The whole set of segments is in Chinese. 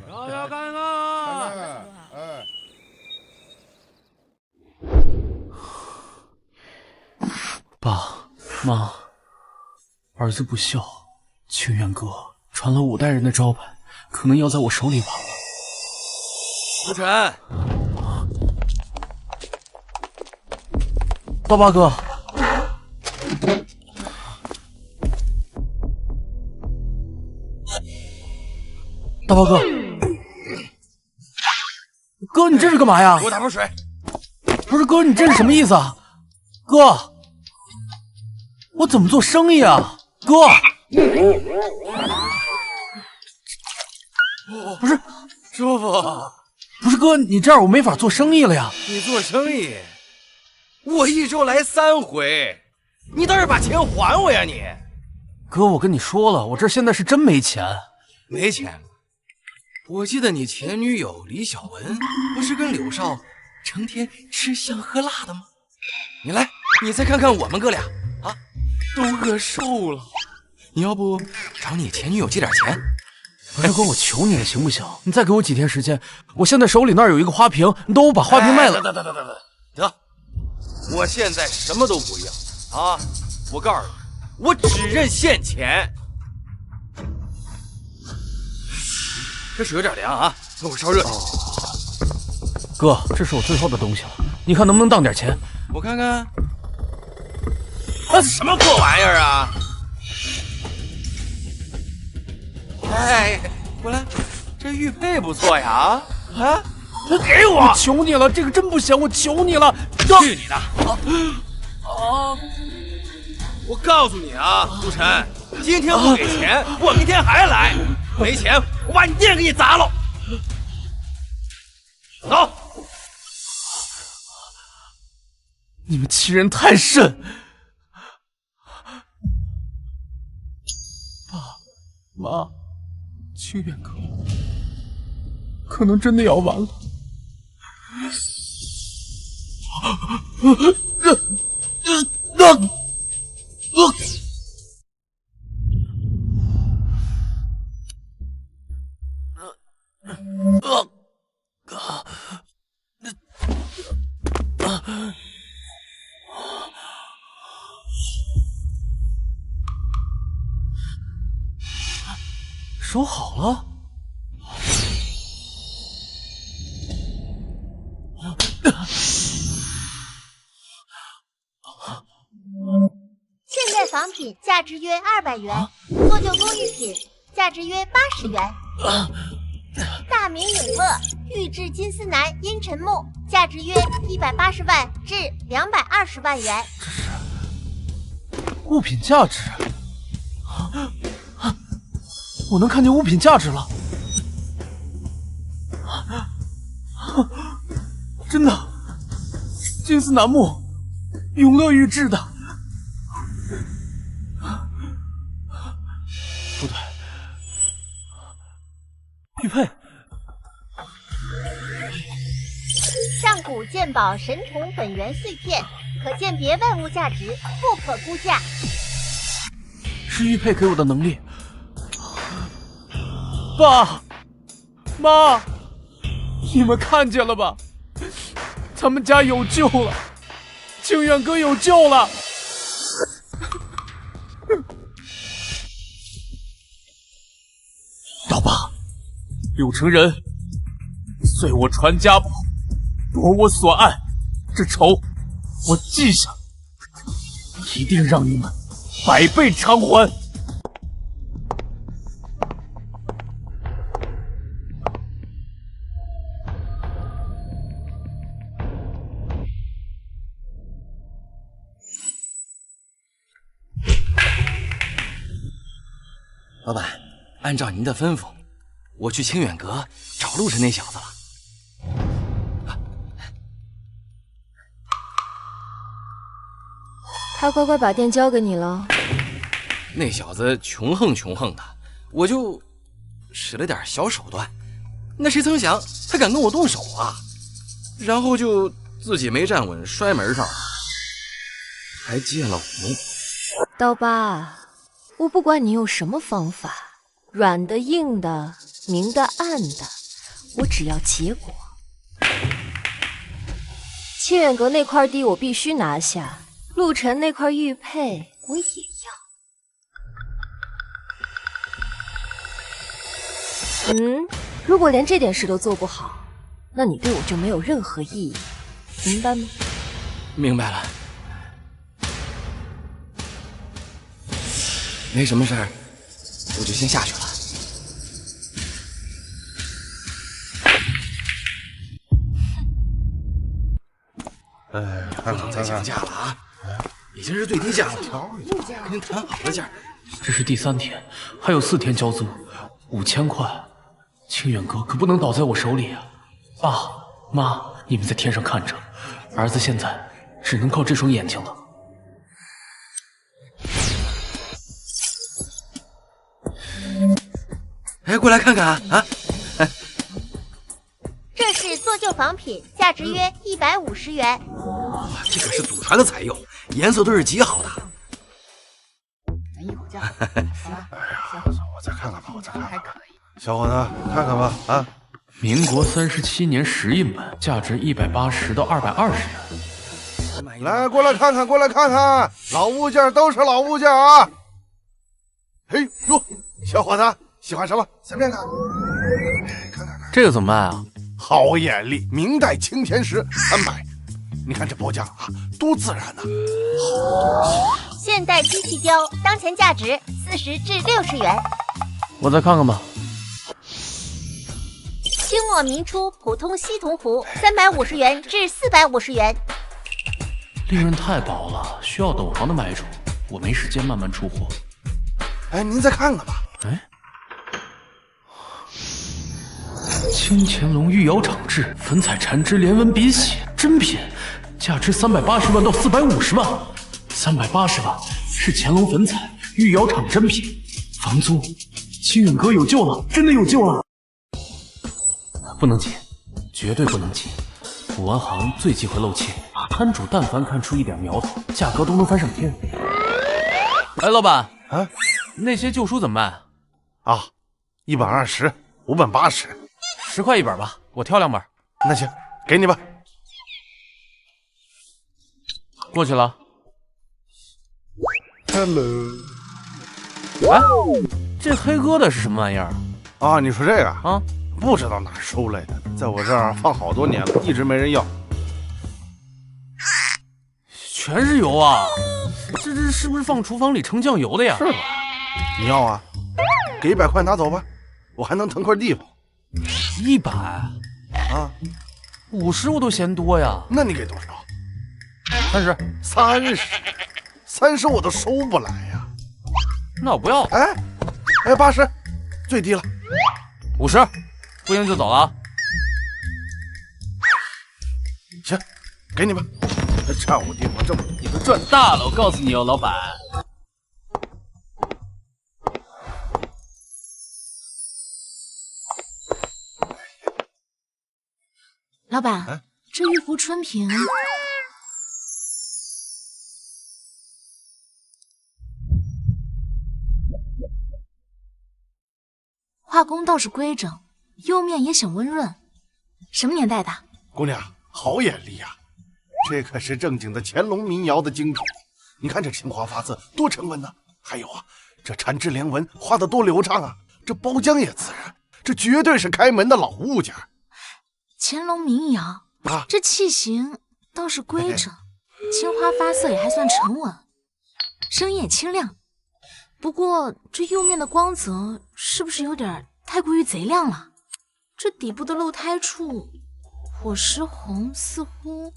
大家看看，哎，爸妈，儿子不孝，清远阁传了5代人的招牌，可能要在我手里完了。浮尘，刀疤哥，大疤哥，哥，你这是干嘛呀？给我打盆水。不是哥，你这是什么意思啊？哥，我怎么做生意啊？哥，不是，叔父，不是哥，你这样我没法做生意了呀。你做生意，我1周来3回，你倒是把钱还我呀你！哥，我跟你说了，我这现在是真没钱。没钱？我记得你前女友李小文不是跟柳少成天吃香喝辣的吗？你来，你再看看我们哥俩啊，都饿瘦了。你要不找你前女友借点钱？不是哥，我求你了，行不行？你再给我几天时间，我现在手里那儿有一个花瓶，你等我把花瓶卖了。得，我现在什么都不要啊！我告诉你，我只认现钱。这水有点凉啊，等会烧热。哥，这是我最后的东西了，你看能不能当点钱？我看看，这什么破玩意儿啊！哎，过来，这玉佩不错呀！啊，给我！我求你了，这个真不行，我求你了！去你的！我告诉你啊，杜晨，今天不给钱，我明天还来。没钱，我把你店给你砸了。走！你们欺人太甚！爸妈，清远阁可能真的要完了。收好了。现代仿品价值约200元，做旧工艺品价值约80元。大明永乐玉质金丝楠阴沉木价值约180万至220万元。物品价值，我能看见物品价值了，真的，金丝楠木，永乐玉制的，不对，玉佩。上古鉴宝神铜本源碎片，可鉴别万物价值，不可估价。是玉佩给我的能力。爸妈，你们看见了吧？咱们家有救了，清远阁有救了。老爸，柳成人遂我传家宝，夺我所爱，这仇我记下，一定让你们百倍偿还。老板，按照您的吩咐，我去清远阁找陆晨那小子了。他乖乖把店交给你了。那小子穷横的，我就使了点小手段，那谁曾想他敢跟我动手啊？然后就自己没站稳，摔门上了，还借了刀疤，我不管你用什么方法，软的硬的明的暗的，我只要结果。清远阁那块地我必须拿下，陆晨那块玉佩我也要。如果连这点事都做不好，那你对我就没有任何意义，明白吗？明白了。没什么事儿，我就先下去了。哎，不能再降价了啊！已经是最低价了，跟您谈好了价。这是第3天，还有4天交租，5000块。清远阁可不能倒在我手里啊！爸妈，你们在天上看着，儿子现在只能靠这双眼睛了。哎，过来看看啊！这是做旧仿品，价值约150元。哇，这可是祖传的彩釉，颜色都是极好的。哎呀，我再看看吧，还可以。小伙子，看看吧，啊！民国37年10印本，价值180到220元。来，过来看看，老物件都是老物件啊！嘿呦，小伙子喜欢什么？随便看。看，这个怎么卖啊？好眼力，明代青田石300。你看这包浆啊，多自然呐！现代机器雕，当前价值40至60元。我再看看吧。清末明初普通西铜壶，350元至450元。利润太薄了，需要懂行的买主，我没时间慢慢出货。哎，您再看看吧。哎，清乾隆御窑厂制粉彩缠枝连纹笔写真品，价值380万到450万。380万是乾隆粉彩御窑厂真品，房租清远阁有救了，真的有救了。不能急，绝对不能急。古玩行最忌讳漏气，摊主但凡看出一点苗头，价格都能翻上天。哎，老板啊，那些旧书怎么卖？啊，1本20，5本80，10块1本吧，我挑2本。那行，给你吧。过去了。Hello。哎，这黑疙瘩是什么玩意儿？啊，你说这个啊？不知道哪儿收来的，在我这儿放好多年了，一直没人要。全是油啊！这是不是放厨房里盛酱油的呀？是吧？你要啊？给100块拿走吧，我还能腾块地方。100啊，50我都嫌多呀。那你给多少？30。30我都收不来呀。那我不要。哎，80，最低了。50，不行就走了。行，给你吧。占我地方这么多，你们赚大了！我告诉你哦，老板。老板，这玉壶春瓶，画工倒是规整，釉面也显温润。什么年代的？姑娘，好眼力呀！这可是正经的乾隆民窑的精品。你看这青花发色多沉稳呢，还有啊，这缠枝连纹画的多流畅啊，这包浆也自然，这绝对是开门的老物件。乾隆民窑啊，这器型倒是规整，青花发色也还算沉稳，声音也清亮。不过这釉面的光泽是不是有点太过于贼亮了？这底部的露胎处火石红似乎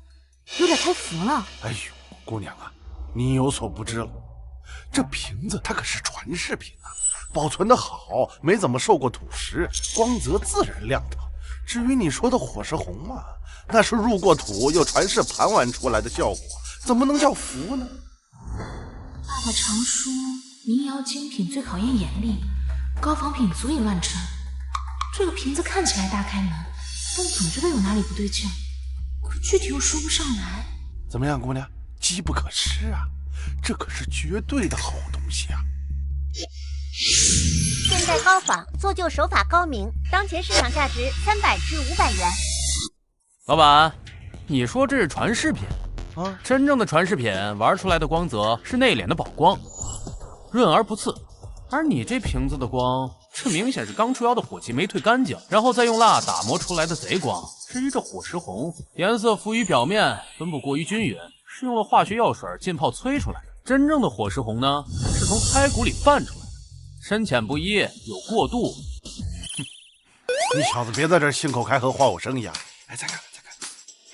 有点太浮了。哎呦，姑娘啊，你有所不知了，这瓶子它可是传世品啊，保存的好，没怎么受过土蚀，光泽自然亮堂。至于你说的火石红嘛，那是入过土又传世盘玩出来的效果，怎么能叫浮呢？爸爸常说民窑精品最考验眼力，高仿品足以乱真。这个瓶子看起来大开门，但总觉得有哪里不对劲，可具体又说不上来。怎么样，姑娘，机不可失啊，这可是绝对的好东西啊！现代高仿，做旧手法高明，当前市场价值300至500元。老板，你说这是传世品啊？真正的传世品玩出来的光泽是内敛的宝光，润而不刺，而你这瓶子的光，这明显是刚出窑的火气没退干净，然后再用蜡打磨出来的贼光。至于这火石红，颜色浮于表面，分布过于均匀，是用了化学药水浸泡催出来的。真正的火石红呢，是从胎骨里泛出来的，深浅不一，有过渡。你小子别在这儿信口开河，花我生意啊！哎，再看。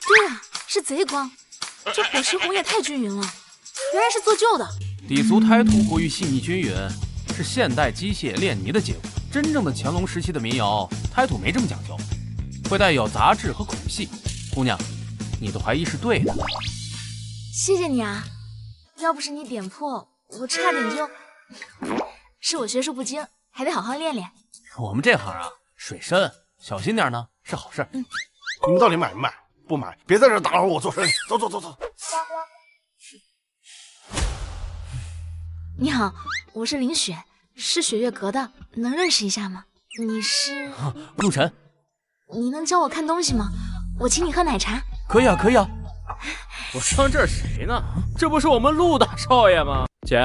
对啊，是贼光，这火石红也太均匀了，原来是做旧的。底足胎土过于细腻均匀，是现代机械炼泥的结果。真正的乾隆时期的民窑胎土没这么讲究，会带有杂质和孔隙。姑娘，你的怀疑是对的。谢谢你啊，要不是你点破，我差点是我学术不精，还得好好练练。我们这行啊，水深，小心点呢是好事。你们到底买不买？不买，别在这儿打扰我做生意。走。你好，我是林雪，是雪月阁的，能认识一下吗？你是陆晨，你能教我看东西吗？我请你喝奶茶。可以啊。我当这是谁呢？这不是我们陆大少爷吗？姐，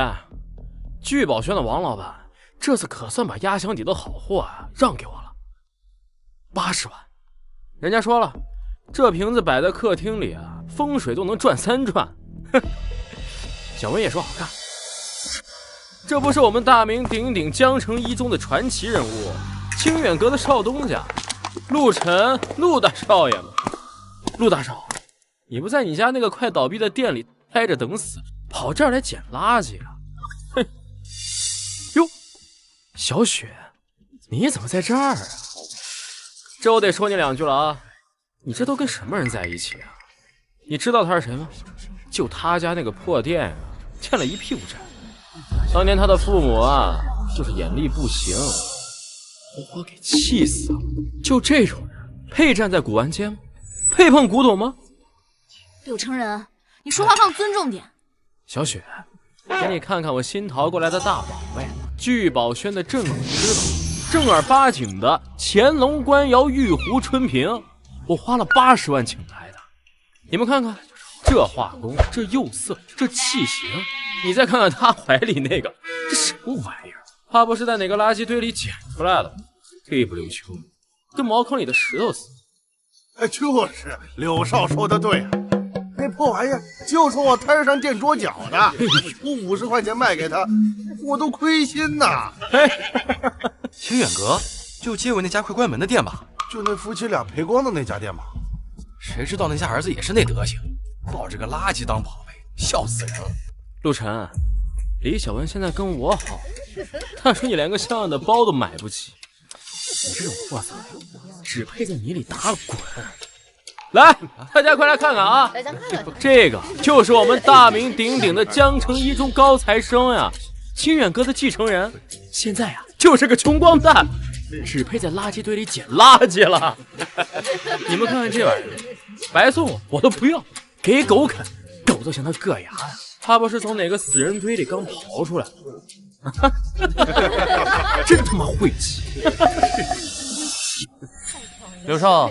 聚宝轩的王老板这次可算把压箱底的好货让给我了，80万。人家说了，这瓶子摆在客厅里风水都能转3转。哼，小文也说好看。这不是我们大名鼎鼎江城一中的传奇人物，清远阁的少东家陆晨，陆大少爷吗？陆大少，你不在你家那个快倒闭的店里待着等死，跑这儿来捡垃圾啊？哼！哟，小雪，你怎么在这儿啊？这我得说你2句了啊！你这都跟什么人在一起啊？你知道他是谁吗？就他家那个破店欠了一屁股债。当年他的父母就是眼力不行，活活给气死了。就这种人配站在古玩街吗？配碰古董吗？柳成人，你说话放尊重点。小雪，给你看看我新淘过来的大宝贝，聚宝轩的镇馆之宝，正儿八经的乾隆官窑玉壶春瓶，我花了80万请来的。你们看看，这画工，这釉色，这器型，你再看看他怀里那个，这什么玩意儿？怕不是在哪个垃圾堆里捡出来的？黑不溜秋，跟茅坑里的石头似的。哎，就是柳少说的对啊，那破玩意儿就是我摊上垫桌脚的，我50块钱卖给他，我都亏心呐。清远阁就接过那家快关门的店吧？就那夫妻俩赔光的那家店吗？谁知道那家儿子也是那德行，抱着个垃圾当宝贝，笑死人了。陆晨，李小文现在跟我好，他说你连个像样的包都买不起，你这种货色只配在泥里打滚。来，大家快来看看啊！这个就是我们大名鼎鼎的江城一中高材生呀，清远阁的继承人，现在就是个穷光蛋，只配在垃圾堆里捡垃圾了。你们看看这玩意儿，白送我都不要，给狗啃，狗都嫌它硌牙呀。他不是从哪个死人堆里刚刨出来的？真他妈晦气！刘少，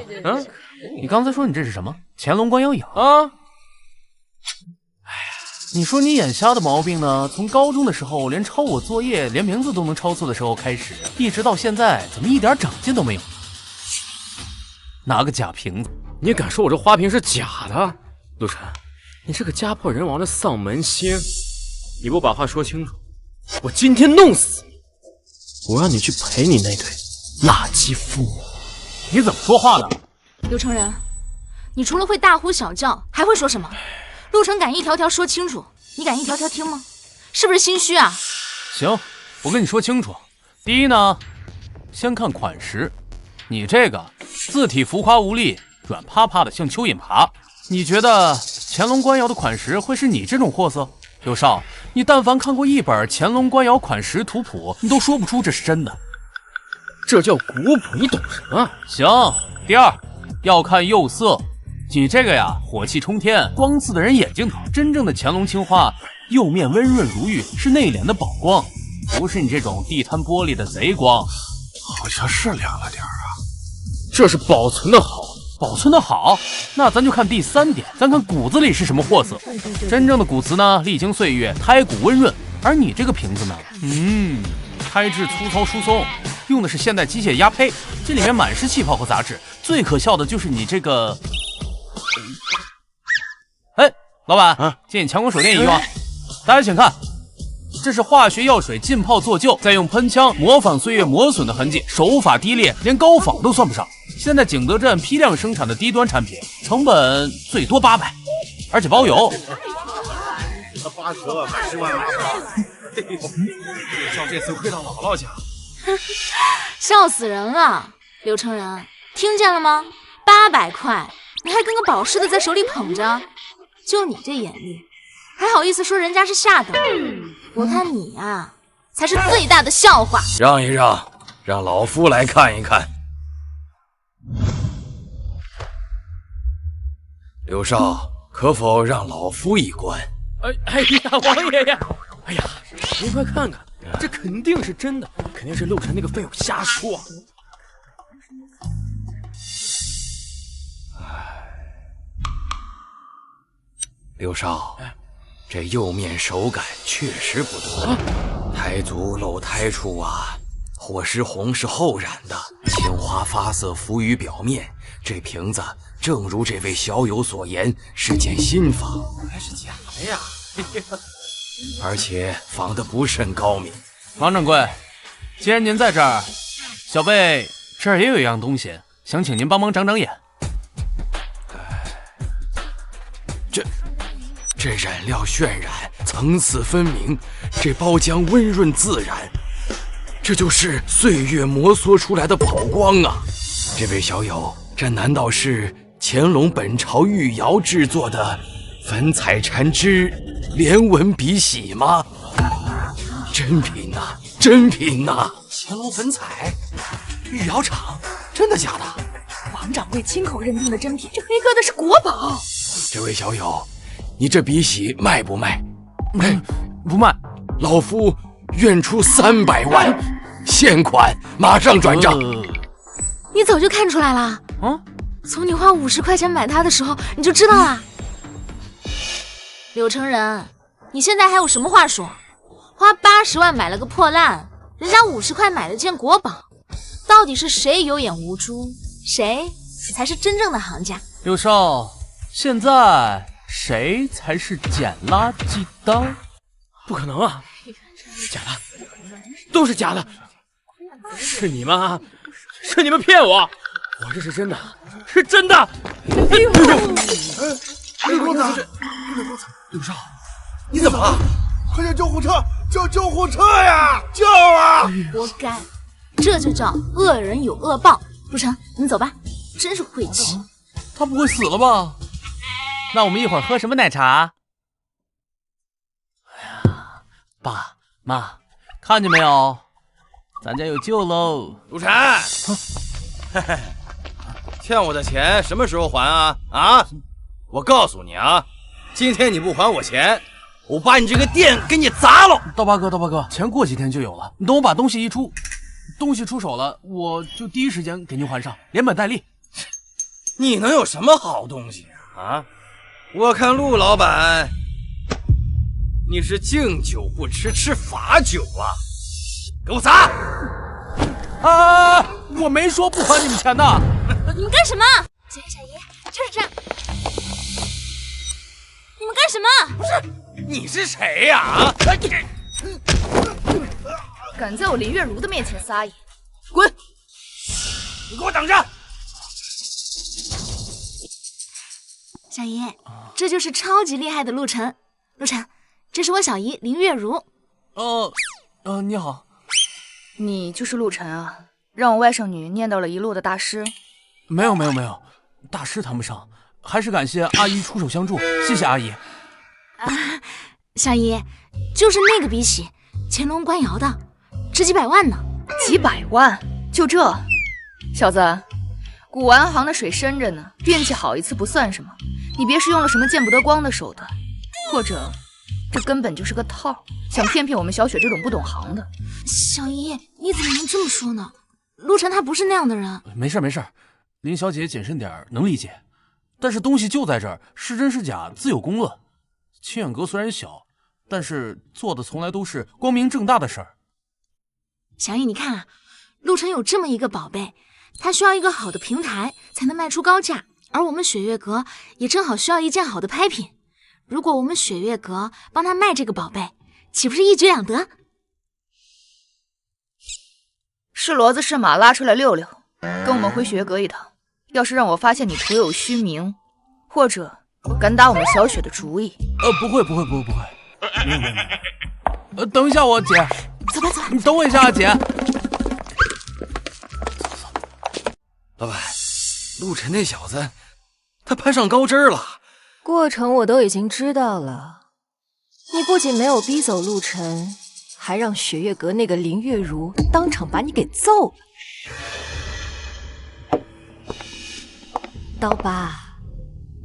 你刚才说你这是什么？乾隆官窑影啊？哎呀，你说你眼瞎的毛病呢？从高中的时候连抄我作业，连名字都能抄错的时候开始，一直到现在，怎么一点长进都没有？拿个假瓶子，你敢说我这花瓶是假的？陆晨，你这个家破人亡的丧门星，你不把话说清楚，我今天弄死你！我让你去陪你那对垃圾父母。你怎么说话的？刘成人，你除了会大呼小叫，还会说什么？陆晨敢一条条说清楚，你敢一条条听吗？是不是心虚啊？行，我跟你说清楚。第一呢，先看款式，你这个字体浮夸无力，软趴趴的像蚯蚓爬。你觉得乾隆官窑的款式会是你这种货色？刘少，你但凡看过一本乾隆官窑款式图谱，你都说不出这是真的。这叫古朴，你懂什么？行。第二，要看釉色，你这个火气冲天，光刺的人眼睛疼。真正的乾隆青花，釉面温润如玉，是内敛的宝光。不是你这种地摊玻璃的贼光，好像是凉了点啊。这是保存的好，保存的好。那咱就看第3点，咱看骨子里是什么货色。真正的骨瓷呢，历经岁月，胎骨温润，而你这个瓶子呢，胎质粗糙疏松，用的是现代机械压胚，这里面满是气泡和杂质。最可笑的就是你这个，哎，老板，借你强光手电仪吗？大家请看。这是化学药水浸泡做旧，再用喷枪模仿岁月磨损的痕迹，手法低劣，连高仿都算不上。现在景德镇批量生产的低端产品，成本最多800，而且包邮。8折买10万买像这次亏到姥姥家，笑死人了！柳成人，听见了吗？800块，你还跟个宝似的在手里捧着，就你这眼力，还好意思说人家是下等？我看你啊，才是最大的笑话。让一让，让老夫来看一看。刘少，可否让老夫一观？哎呀，王爷爷，哎呀，您快看看，这肯定是真的，肯定是陆晨那个废物瞎说。刘少，这釉面手感确实不错，胎足露胎处啊，火石红是后染的，青花发色浮于表面。这瓶子正如这位小友所言，是件新仿，还是假的呀？而且仿的不甚高明。王掌柜，既然您在这儿，小辈这儿也有一样东西，想请您帮忙长长眼。这染料渲染，层次分明，这包浆温润自然，这就是岁月摩挲出来的宝光啊！这位小友，这难道是乾隆本朝御窑制作的粉彩缠枝连纹笔洗吗？真品呐，真品呐！乾隆粉彩，御窑厂，真的假的？王掌柜亲口认定的真品，这黑哥的是国宝。这位小友，你这笔洗卖不卖？不卖，老夫愿出300万，现款马上转账。你早就看出来了？从你花50块钱买它的时候，你就知道啦。柳成人，你现在还有什么话说？花80万买了个破烂，人家50块买了件国宝，到底是谁有眼无珠，谁才是真正的行家？柳少，现在谁才是捡垃圾的？不可能啊！假的，都是假的，是你们啊！是你们骗我！我这是真的，是真的！哎呦！刘公子，刘少，你怎么了？快叫救护车！叫救护车呀！叫啊！活该，这就叫恶人有恶报。陆晨，你走吧，真是晦气。他不会死了吧？那我们一会儿喝什么奶茶？哎呀，爸妈，看见没有？咱家有救喽！陆晨，欠我的钱什么时候还啊？啊！我告诉你啊，今天你不还我钱，我把你这个店给你砸了！刀疤哥，钱过几天就有了。你等我把东西出手了，我就第一时间给您还上，连本带利。你能有什么好东西啊？我看陆老板，你是敬酒不吃吃罚酒啊！给我砸！我没说不还你们钱的。你们干什么？小爷，就是这样。你们干什么？不是，你是谁呀？啊！敢在我林月如的面前撒野，滚！你给我等着！小姨，这就是超级厉害的陆晨。陆晨，这是我小姨林月如。你好。你就是陆晨啊？让我外甥女念叨了一路的大师。没有，大师谈不上，还是感谢阿姨出手相助，谢谢阿姨。小姨，就是那个笔洗，乾隆官窑的，值几百万呢。几百万？就这？小子，古玩行的水深着呢，运气好一次不算什么。你别是用了什么见不得光的手段，或者这根本就是个套，想骗骗我们小雪这种不懂行的。小姨，你怎么能这么说呢？陆晨他不是那样的人。没事没事，林小姐谨慎点能理解。但是东西就在这儿，是真是假自有公论。清远阁虽然小，但是做的从来都是光明正大的事儿。小姨，你看啊，陆晨有这么一个宝贝，他需要一个好的平台才能卖出高价，而我们雪月阁也正好需要一件好的拍品。如果我们雪月阁帮他卖这个宝贝，岂不是一举两得？是骡子是马，拉出来溜溜，跟我们回雪月阁一趟。要是让我发现你徒有虚名，或者敢打我们小雪的主意，不会，没有。等一下我姐，走吧，你等我一下啊，姐。老板，陆晨那小子，他攀上高枝了。过程我都已经知道了，你不仅没有逼走陆晨，还让雪月阁那个林月如当场把你给揍了。刀疤，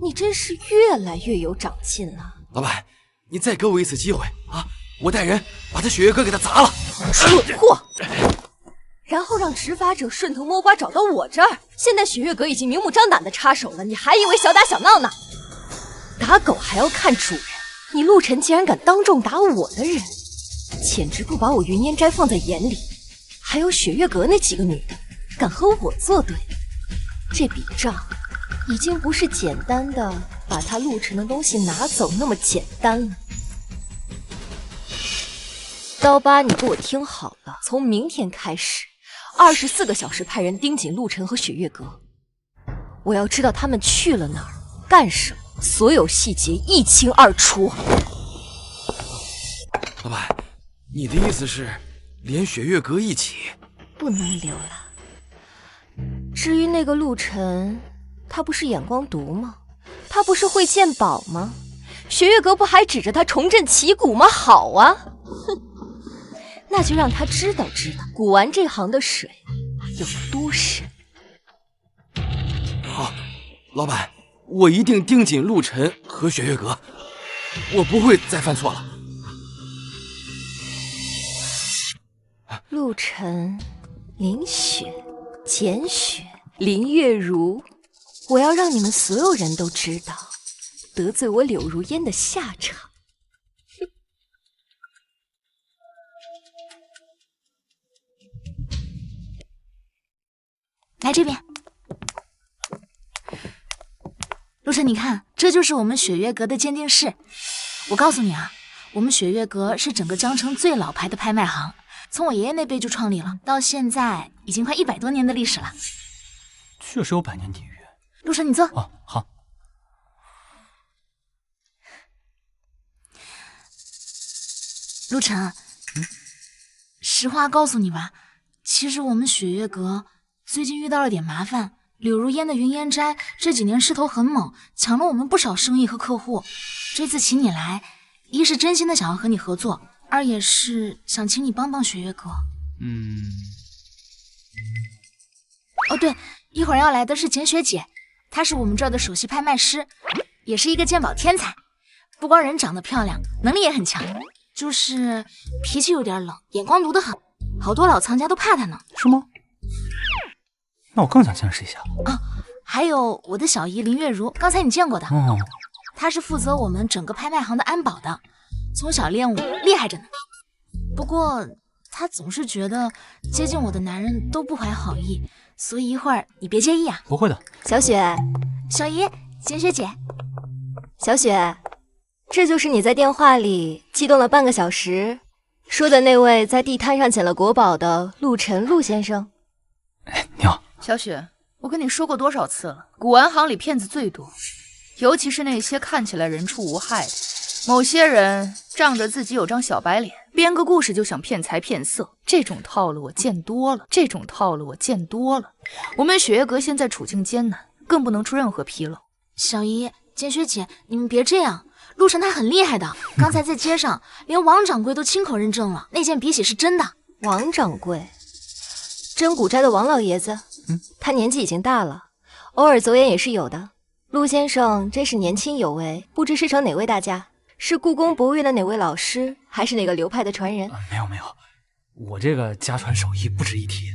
你真是越来越有长进了。老板，你再给我一次机会啊！我带人把他雪月阁给他砸了。蠢货！然后让执法者顺藤摸瓜找到我这儿。现在雪月阁已经明目张胆的插手了，你还以为小打小闹呢？打狗还要看主人，你陆晨竟然敢当众打我的人，简直不把我云烟斋放在眼里。还有雪月阁那几个女的敢和我作对，这笔账已经不是简单的把他陆晨的东西拿走那么简单了。刀疤，你给我听好了，从明天开始，24个小时派人盯紧陆晨和雪月阁，我要知道他们去了哪儿，干什么，所有细节一清二楚。老板，你的意思是连雪月阁一起？不能留了。至于那个陆晨，他不是眼光毒吗？他不是会鉴宝吗？雪月阁不还指着他重振旗鼓吗？好啊，哼，那就让他知道知道古玩这行的水有多深。好，老板，我一定盯紧陆晨和雪月阁，我不会再犯错了。陆晨、林雪、简雪、林月如，我要让你们所有人都知道得罪我柳如烟的下场。来这边，陆晨，你看，这就是我们雪月阁的鉴定室。我告诉你啊，我们雪月阁是整个江城最老牌的拍卖行，从我爷爷那辈就创立了，到现在已经快100多年的历史了。确实有百年底蕴。陆晨，你坐。哦，好。陆晨，实话告诉你吧，其实我们雪月阁最近遇到了点麻烦。柳如烟的云烟斋这几年势头很猛，抢了我们不少生意和客户。这次请你来，一是真心的想要和你合作，二也是想请你帮帮雪月阁。哦对，一会儿要来的是简雪姐，她是我们这儿的首席拍卖师，也是一个鉴宝天才。不光人长得漂亮，能力也很强，就是脾气有点冷，眼光毒得很，好多老藏家都怕她呢。是吗？那我更想见识一下啊！还有我的小姨林月如，刚才你见过的，她是负责我们整个拍卖行的安保的，从小练武，厉害着呢。不过她总是觉得接近我的男人都不怀好意，所以一会儿你别介意啊。不会的。小雪，小姨，简雪姐。小雪，这就是你在电话里激动了半个小时说的那位在地摊上捡了国宝的陆晨陆先生。你好。小雪，我跟你说过多少次了，古玩行里骗子最多，尤其是那些看起来人畜无害的。某些人仗着自己有张小白脸，编个故事就想骗财骗色，这种套路我见多了，我们雪月阁现在处境艰难，更不能出任何纰漏。小姨、简雪姐，你们别这样，陆晨他很厉害的，刚才在街上连王掌柜都亲口认证了，那件笔洗是真的。王掌柜，真古斋的王老爷子。他年纪已经大了，偶尔走眼也是有的。陆先生真是年轻有为，不知师承哪位大家。是故宫博物院的哪位老师，还是哪个流派的传人？没有，我这个家传手艺不值一提。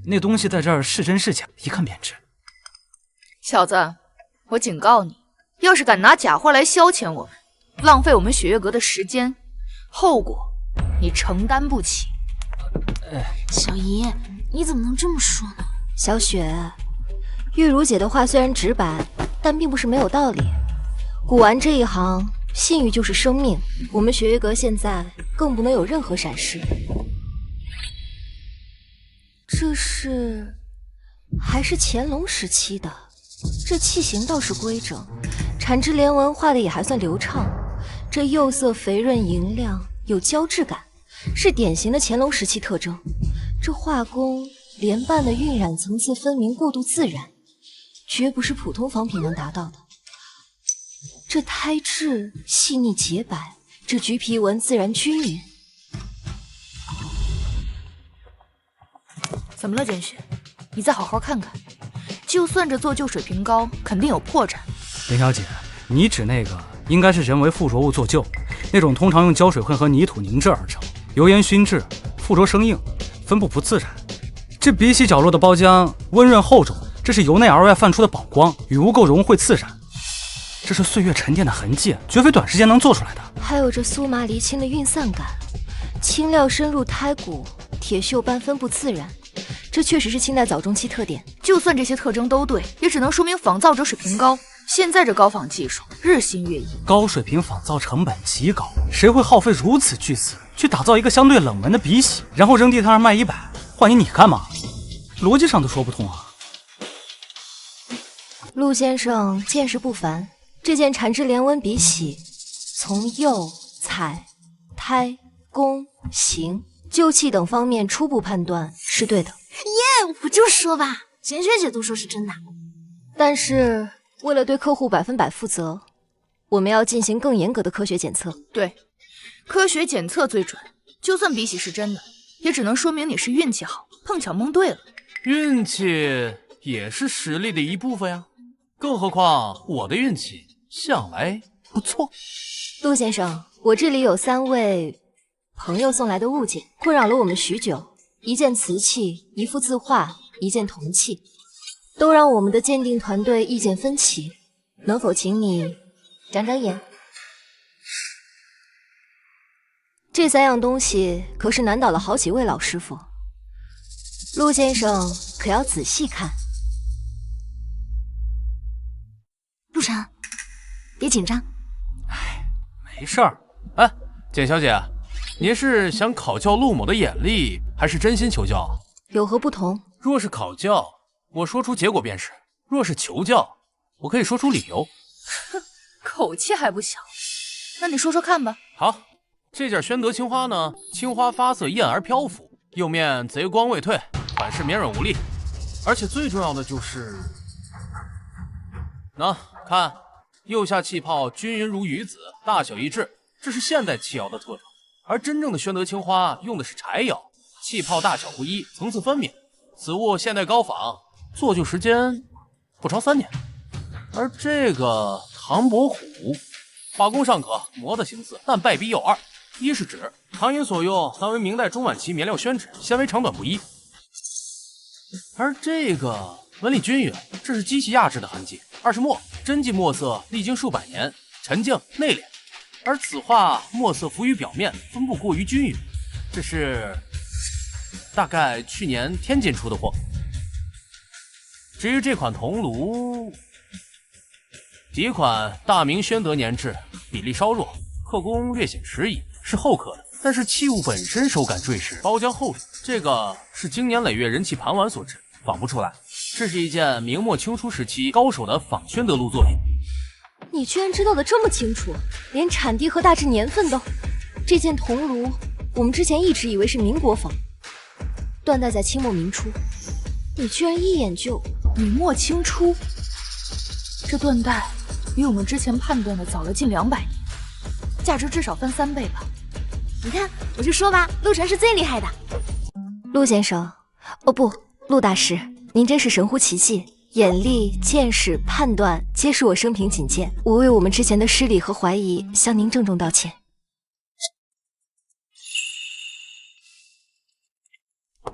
那东西在这儿是真是假，一看便知。小子，我警告你，要是敢拿假货来消遣我们，浪费我们雪月阁的时间，后果你承担不起。小姨，你怎么能这么说呢？小雪，玉茹姐的话虽然直白，但并不是没有道理。古玩这一行，信誉就是生命，我们雪月阁现在更不能有任何闪失。这是还是乾隆时期的，这器型倒是规整，缠枝莲纹画的也还算流畅，这釉色肥润莹亮，有胶质感，是典型的乾隆时期特征。这画工莲瓣的晕染层次分明，过渡自然，绝不是普通仿品能达到的。这胎质细腻洁白，这橘皮纹自然均匀。怎么了，简雪？你再好好看看，就算这做旧水平高，肯定有破绽。林小姐，你指那个应该是人为附着物做旧，那种通常用胶水混合泥土凝制而成，油盐熏制，附着生硬，分布不自然。这鼻息角落的包浆温润厚重，这是由内而外泛出的宝光，与污垢融汇自然。这是岁月沉淀的痕迹，绝非短时间能做出来的。还有这酥麻离清的晕散感，青料深入胎骨，铁锈般分布自然。这确实是清代早中期特点。就算这些特征都对，也只能说明仿造者水平高。现在这高仿技术日新月异，高水平仿造成本极高，谁会耗费如此巨资去打造一个相对冷门的笔洗，然后扔地摊上卖100，换你干嘛？逻辑上都说不通啊！陆先生见识不凡，这件缠枝莲纹笔洗，从釉、彩、胎、工、形、釉器等方面初步判断是对的。我就说吧，简雪姐都说是真的。但是为了对客户100%负责，我们要进行更严格的科学检测。对，科学检测最准。就算笔洗是真的，也只能说明你是运气好，碰巧蒙对了。运气也是实力的一部分呀，更何况我的运气向来不错。陆先生，我这里有3位朋友送来的物件，困扰了我们许久。1件瓷器，1幅字画，1件铜器，都让我们的鉴定团队意见分歧，能否请你长长眼？这3样东西可是难倒了好几位老师傅，陆先生可要仔细看。陆晨，别紧张。没事儿。哎，简小姐，您是想考教陆某的眼力，还是真心求教？有何不同？若是考教，我说出结果便是；若是求教，我可以说出理由。哼，口气还不小。那你说说看吧。好，这件宣德青花呢，青花发色艳而漂浮，釉面贼光未退，款式绵软无力，而且最重要的就是，看釉下气泡均匀如鱼子，大小一致，这是现代器窑的特征。而真正的宣德青花用的是柴窑，气泡大小不一，层次分明。此物现代高仿，做旧时间不超3年。而这个唐伯虎，画工尚可，磨得形似，但败笔有2：一是纸，唐寅所用当为明代中晚期棉料宣纸，纤维长短不一；而这个纹理均匀，这是机器压制的痕迹。2是墨，真迹墨色历经数百年，沉静内敛。而此画墨色浮于表面，分布过于均匀，这是大概去年天津出的货。至于这款铜炉，底款大明宣德年制，比例稍弱，刻工略显迟疑，是后刻的，但是器物本身手感坠实，包浆厚实，这个是经年累月人气盘玩所致，仿不出来。这是一件明末清初时期高手的仿宣德炉作品。你居然知道的这么清楚，连产地和大致年份都……这件铜炉，我们之前一直以为是民国仿，断代在清末明初，你居然一眼就……明末清初，这断代比我们之前判断的早了近200年，价值至少翻3倍吧。你看，我就说吧，陆晨是最厉害的。陆先生，哦不，陆大师，您真是神乎其技，眼力、见识、判断，皆是我生平仅见。我为我们之前的失礼和怀疑，向您郑重道歉。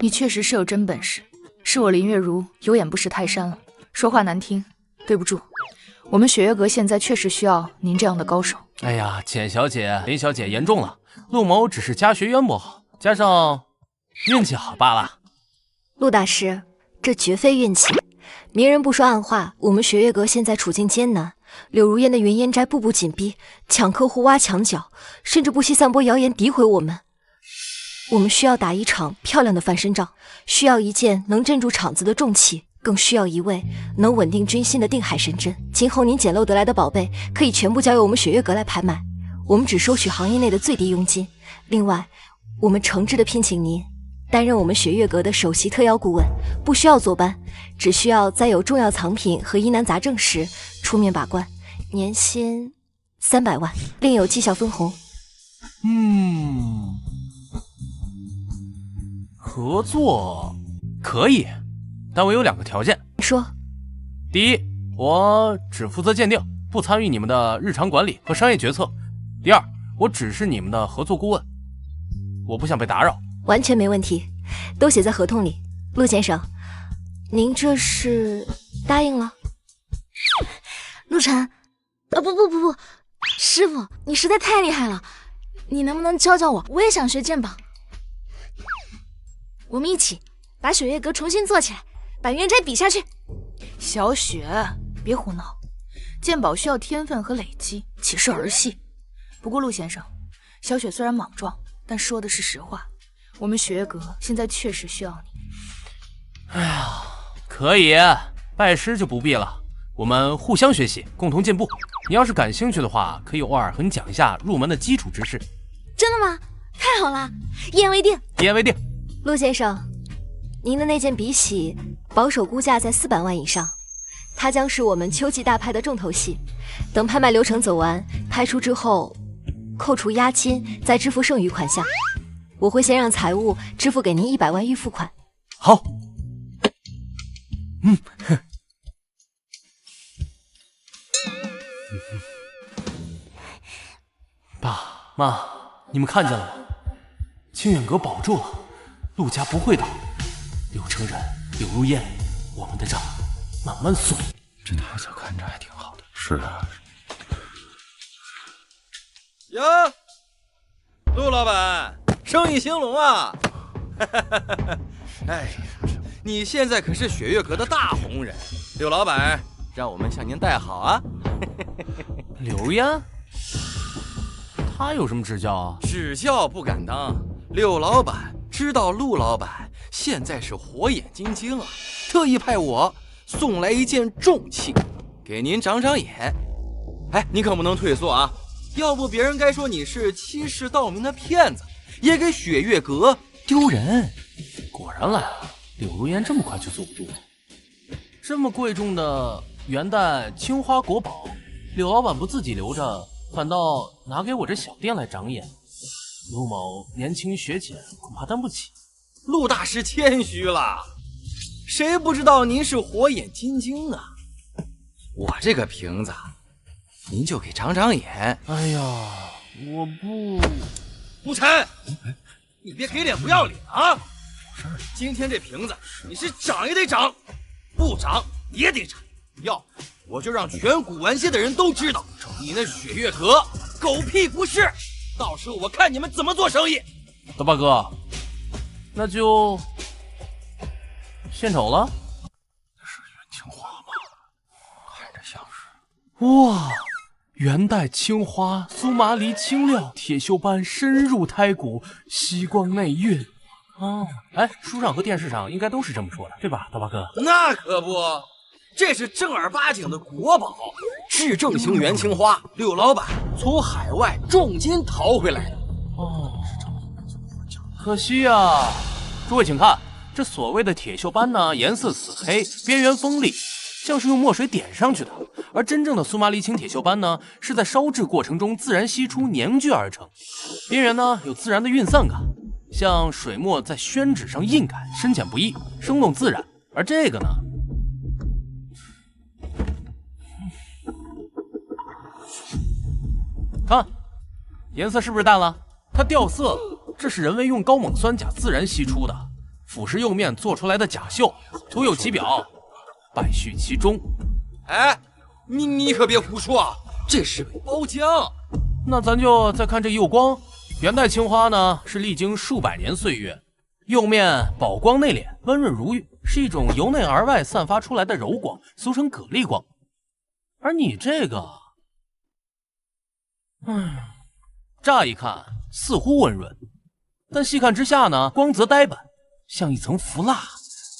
你确实是有真本事，是我林月如有眼不识泰山了，说话难听，对不住。我们雪月阁现在确实需要您这样的高手。哎呀，简小姐、林小姐言重了，陆某只是家学渊博，加上运气好罢了。陆大师，这绝非运气。明人不说暗话，我们雪月阁现在处境艰难，柳如烟的云烟斋步步紧逼，抢客户、挖墙脚，甚至不惜散播谣言诋毁我们。我们需要打一场漂亮的翻身仗，需要一件能镇住场子的重器，更需要一位能稳定军心的定海神针。今后您捡漏得来的宝贝，可以全部交由我们雪月阁来拍卖，我们只收取行业内的最低佣金。另外，我们诚挚地聘请您担任我们雪月阁的首席特邀顾问，不需要坐班，只需要在有重要藏品和疑难杂症时出面把关，年薪300万，另有绩效分红。合作可以，但我有2个条件。说。第一，我只负责鉴定，不参与你们的日常管理和商业决策。第二，我只是你们的合作顾问，我不想被打扰。完全没问题，都写在合同里。陆先生，您这是答应了？陆晨，不，师傅，你实在太厉害了，你能不能教教我？我也想学鉴宝。我们一起把雪月阁重新做起来，把云斋比下去。小雪，别胡闹，鉴宝需要天分和累积，岂是儿戏？不过陆先生，小雪虽然莽撞，但说的是实话，我们雪月阁现在确实需要你。哎呀，可以，拜师就不必了，我们互相学习，共同进步。你要是感兴趣的话，可以偶尔和你讲一下入门的基础知识。真的吗？太好了，一言为定。一言为定。陆先生，您的那件笔洗保守估价在400万以上，它将是我们秋季大拍的重头戏。等拍卖流程走完，拍出之后，扣除押金，再支付剩余款项。我会先让财务支付给您100万预付款。好。爸妈，你们看见了吗？清远阁保住了，陆家不会倒，柳承仁、柳如烟，我们的账慢慢算。这太小看着还挺好的。是啊。哟，陆老板，生意兴隆啊！哎，你现在可是雪月阁的大红人，柳老板让我们向您带好啊！柳如烟，他有什么指教啊？指教不敢当，柳老板知道陆老板现在是火眼金睛啊，特意派我送来一件重器，给您长长眼。哎，你可不能退缩啊！要不别人该说你是欺世盗名的骗子，也给雪月阁丢人。果然来了，柳如烟这么快就坐不住了。这么贵重的元代青花国宝，柳老板不自己留着，反倒拿给我这小店来长眼。陆某年轻学浅，恐怕担不起。陆大师谦虚了，谁不知道您是火眼金睛啊？我这个瓶子，您就给长长眼。哎呀，我不。陆晨，你别给脸不要脸啊！今天这瓶子你是长也得长，不长也得长，要我就让全古玩界的人都知道你那雪月阁狗屁不是，到时候我看你们怎么做生意。大八哥，那就献丑了。是元青花吗？看着像是。哇，元代青花苏麻离清亮，铁锈般深入胎骨，吸光内蕴。哦，哎，书上和电视上应该都是这么说的，对吧，大八哥？那可不，这是正儿八经的国宝，至正型元青花，柳老板从海外重金淘回来的。哦，可惜呀，诸位请看，这所谓的铁锈斑呢，颜色紫黑，边缘锋利，像是用墨水点上去的。而真正的苏麻离青铁锈斑呢，是在烧制过程中自然析出凝聚而成，边缘呢有自然的晕散感，像水墨在宣纸上印感，深浅不一，生动自然。而这个呢，看，颜色是不是淡了？它掉色了，这是人为用高锰酸钾自然析出的，腐蚀釉面做出来的假锈，徒有其表，败絮其中。哎，你可别胡说啊，这是包浆。那咱就再看这釉光，元代青花呢是历经数百年岁月，釉面宝光内敛，温润如玉，是一种由内而外散发出来的柔光，俗称蛤蜊光。而你这个，乍一看似乎温润，但细看之下呢，光泽呆板，像一层浮蜡，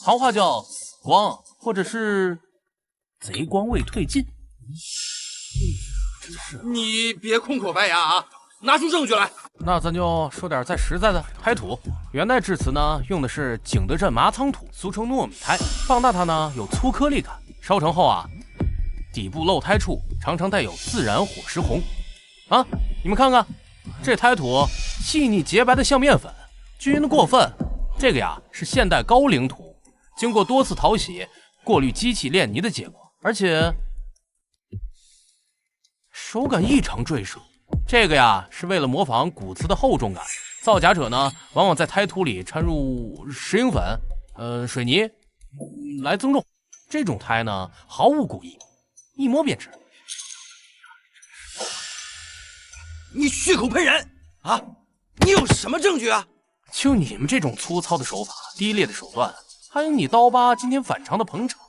行话叫死光，或者是贼光未退尽。你别空口白牙啊，拿出证据来。那咱就说点再实在的，胎土。元代制瓷呢，用的是景德镇麻仓土，俗称糯米胎，放大它呢有粗颗粒感，烧成后啊，底部漏胎处常常带有自然火石红。啊，你们看看，这胎土细腻洁白的像面粉，均匀的过分。这个呀是现代高岭土，经过多次淘洗、过滤机器炼泥的结果，而且手感异常赘手。这个呀是为了模仿古瓷的厚重感，造假者呢往往在胎土里掺入石英粉、水泥来增重。这种胎呢毫无古意，一摸便知。你血口喷人啊！你有什么证据啊？就你们这种粗糙的手法、低劣的手段，还有你刀疤今天反常的捧场，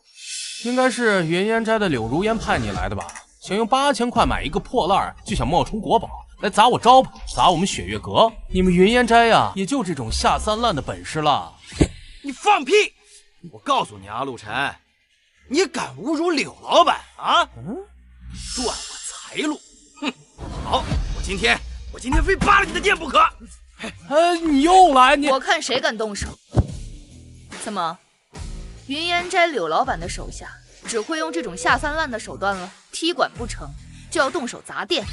应该是云烟斋的柳如烟派你来的吧？想用8000块买一个破烂就想冒充国宝来砸我招牌，砸我们雪月阁。你们云烟斋呀，也就这种下三滥的本事了。你放屁！我告诉你啊，陆晨，你敢侮辱柳老板啊？断我财路！哼！好，我今天非扒了你的店不可！你又来！我看谁敢动手！怎么，云烟斋柳老板的手下只会用这种下三滥的手段了？踢馆不成就要动手砸店，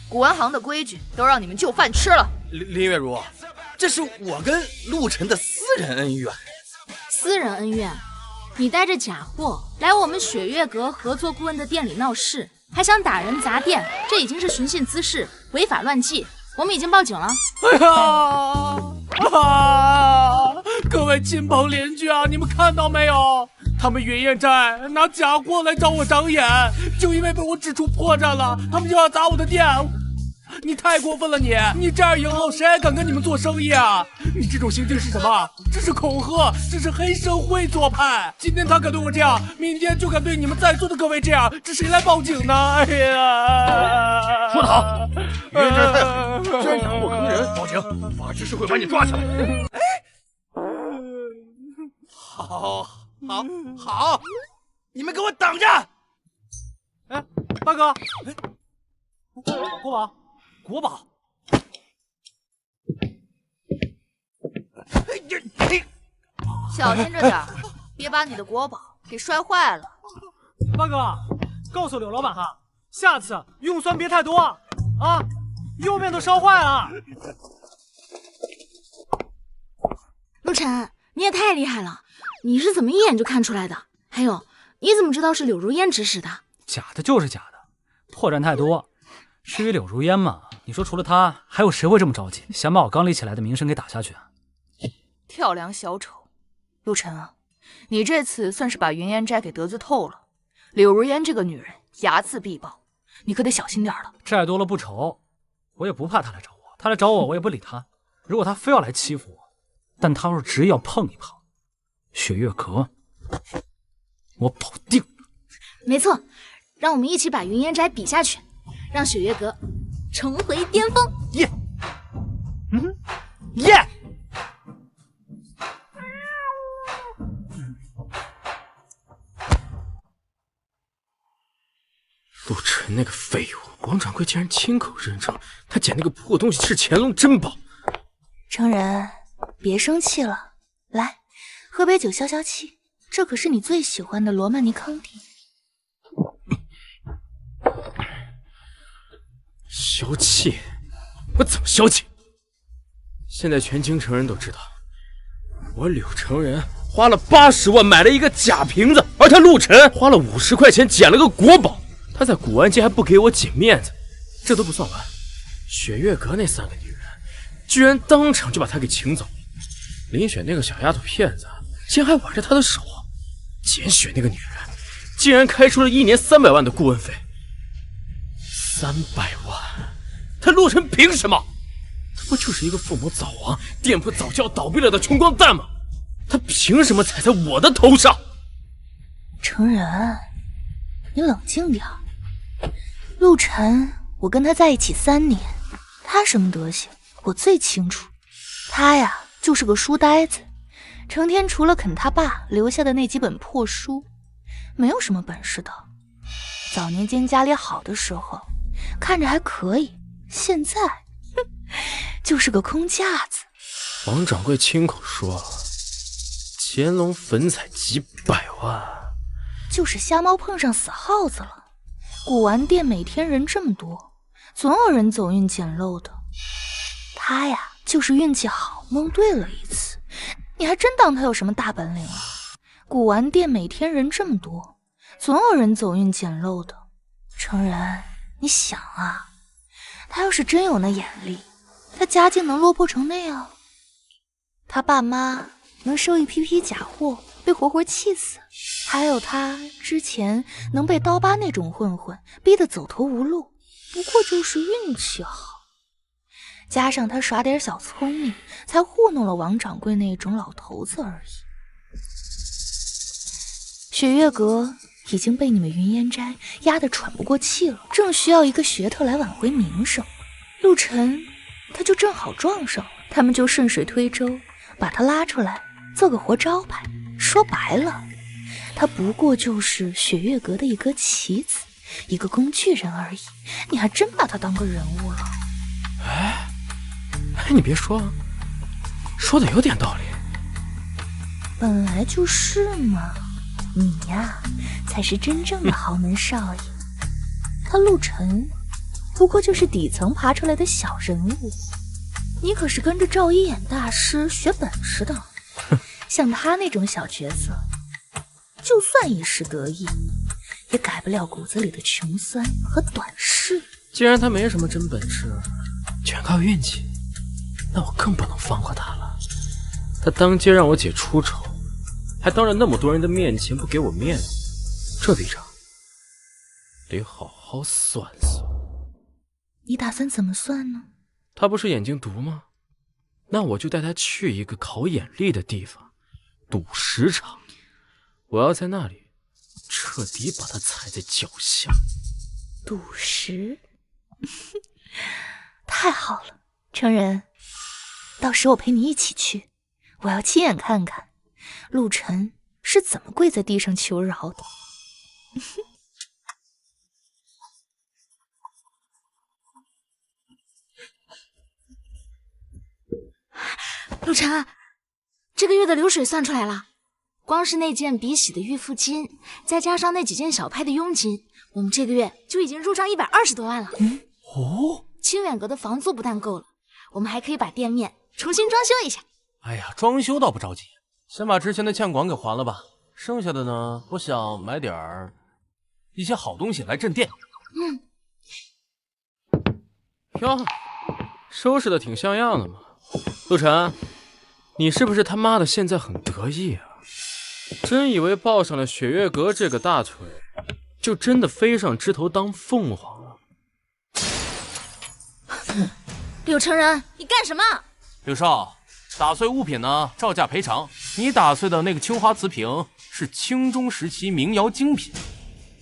古玩行的规矩都让你们就饭吃了。林月如，这是我跟陆晨的私人恩怨。私人恩怨？你带着假货来我们雪月阁合作顾问的店里闹事，还想打人砸店，这已经是寻衅滋事，违法乱纪，我们已经报警了。哎呀！各位亲朋邻居啊，你们看到没有？他们云烟斋拿假货来找我长眼，就因为被我指出破绽了，他们就要砸我的店。你太过分了你这样以后谁还敢跟你们做生意啊？你这种行径是什么？这是恐吓，这是黑社会做派。今天他敢对我这样，明天就敢对你们在座的各位这样，这谁来报警呢？哎呀！说得好，云烟斋太狠，居然养祸坑人，报警，法制是会把你抓起来。好，你们给我等着！哎，大哥，国宝，小心着点，别把你的国宝给摔坏了。大哥，告诉柳老板哈，下次用酸别太多啊，釉面都烧坏了。陆晨，你也太厉害了，你是怎么一眼就看出来的？还有，你怎么知道是柳如烟指使的？假的就是假的，破绽太多。至于柳如烟嘛，你说除了他，还有谁会这么着急，想把我刚立起来的名声给打下去啊？跳梁小丑，陆晨啊，你这次算是把云烟斋给得罪透了。柳如烟这个女人睚眦必报，你可得小心点了。债多了不愁，我也不怕他来找我，他来找我，我也不理他。如果他非要来欺负我，但他要是执意要碰一碰雪月阁，我保定。没错，让我们一起把云烟斋比下去，让雪月阁重回巅峰。耶，耶！陆晨那个废物，王掌柜竟然亲口认证他捡那个破东西是乾隆珍宝。成人，别生气了，来，喝杯酒消消气，这可是你最喜欢的罗曼尼康帝。消气？我怎么消气？现在全京城人都知道，我柳成人花了80万买了一个假瓶子，而他陆晨花了50块钱捡了个国宝。他在古玩界还不给我紧面子，这都不算完，雪月阁那3个女人，居然当场就把她给请走。林雪那个小丫头片子，竟然还挽着她的手。简雪那个女人，竟然开出了1年300万的顾问费。300万，她陆晨凭什么？他不就是一个父母早亡、店铺早就要倒闭了的穷光蛋吗？他凭什么踩在我的头上？程人，你冷静点。陆晨，我跟他在一起3年，他什么德行我最清楚。他呀，就是个书呆子，成天除了啃他爸留下的那几本破书，没有什么本事的。早年间家里好的时候，看着还可以，现在就是个空架子。王掌柜亲口说了，乾隆粉彩几百万，就是瞎猫碰上死耗子了。古玩店每天人这么多，总有人走运捡漏的。他呀，就是运气好，蒙对了一次。你还真当他有什么大本领啊？古玩店每天人这么多，总有人走运捡漏的。程人，你想啊，他要是真有那眼力，他家境能落魄成那样？他爸妈能收一批批假货被活活气死，还有他之前能被刀疤那种混混逼得走投无路，不过就是运气好，加上他耍点小聪明，才糊弄了王掌柜那种老头子而已。雪月阁已经被你们云烟斋压得喘不过气了，正需要一个噱头来挽回名声。陆晨他就正好撞上了，他们就顺水推舟把他拉出来做个活招牌。说白了，他不过就是雪月阁的一个棋子，一个工具人而已。你还真把他当个人物了？哎，你别说，说的有点道理。本来就是嘛，你呀才是真正的豪门少爷。他陆晨不过就是底层爬出来的小人物，你可是跟着赵一眼大师学本事的。像他那种小角色，就算一时得意，也改不了骨子里的穷酸和短视。既然他没什么真本事，全靠运气，那我更不能放过他了。他当街让我姐出丑，还当着那么多人的面前不给我面子，这笔账得好好算算。你打算怎么算呢？他不是眼睛毒吗？那我就带他去一个考眼力的地方，赌石场。我要在那里彻底把他踩在脚下。赌石？太好了，程人，到时我陪你一起去，我要亲眼看看陆晨是怎么跪在地上求饶的。陆晨，这个月的流水算出来了，光是那件比喜的预付金，再加上那几件小拍的佣金，我们这个月就已经入账120多万了。哦，清远阁的房租不但够了，我们还可以把店面重新装修一下。哎呀，装修倒不着急，先把之前的欠款给还了吧。剩下的呢，我想买点一些好东西来镇店。哟，收拾的挺像样的嘛。陆晨，你是不是他妈的现在很得意啊？真以为抱上了雪月阁这个大腿，就真的飞上枝头当凤凰了？柳承仁，你干什么？柳少，打碎物品呢，照价赔偿。你打碎的那个青花瓷瓶是清中时期民窑精品，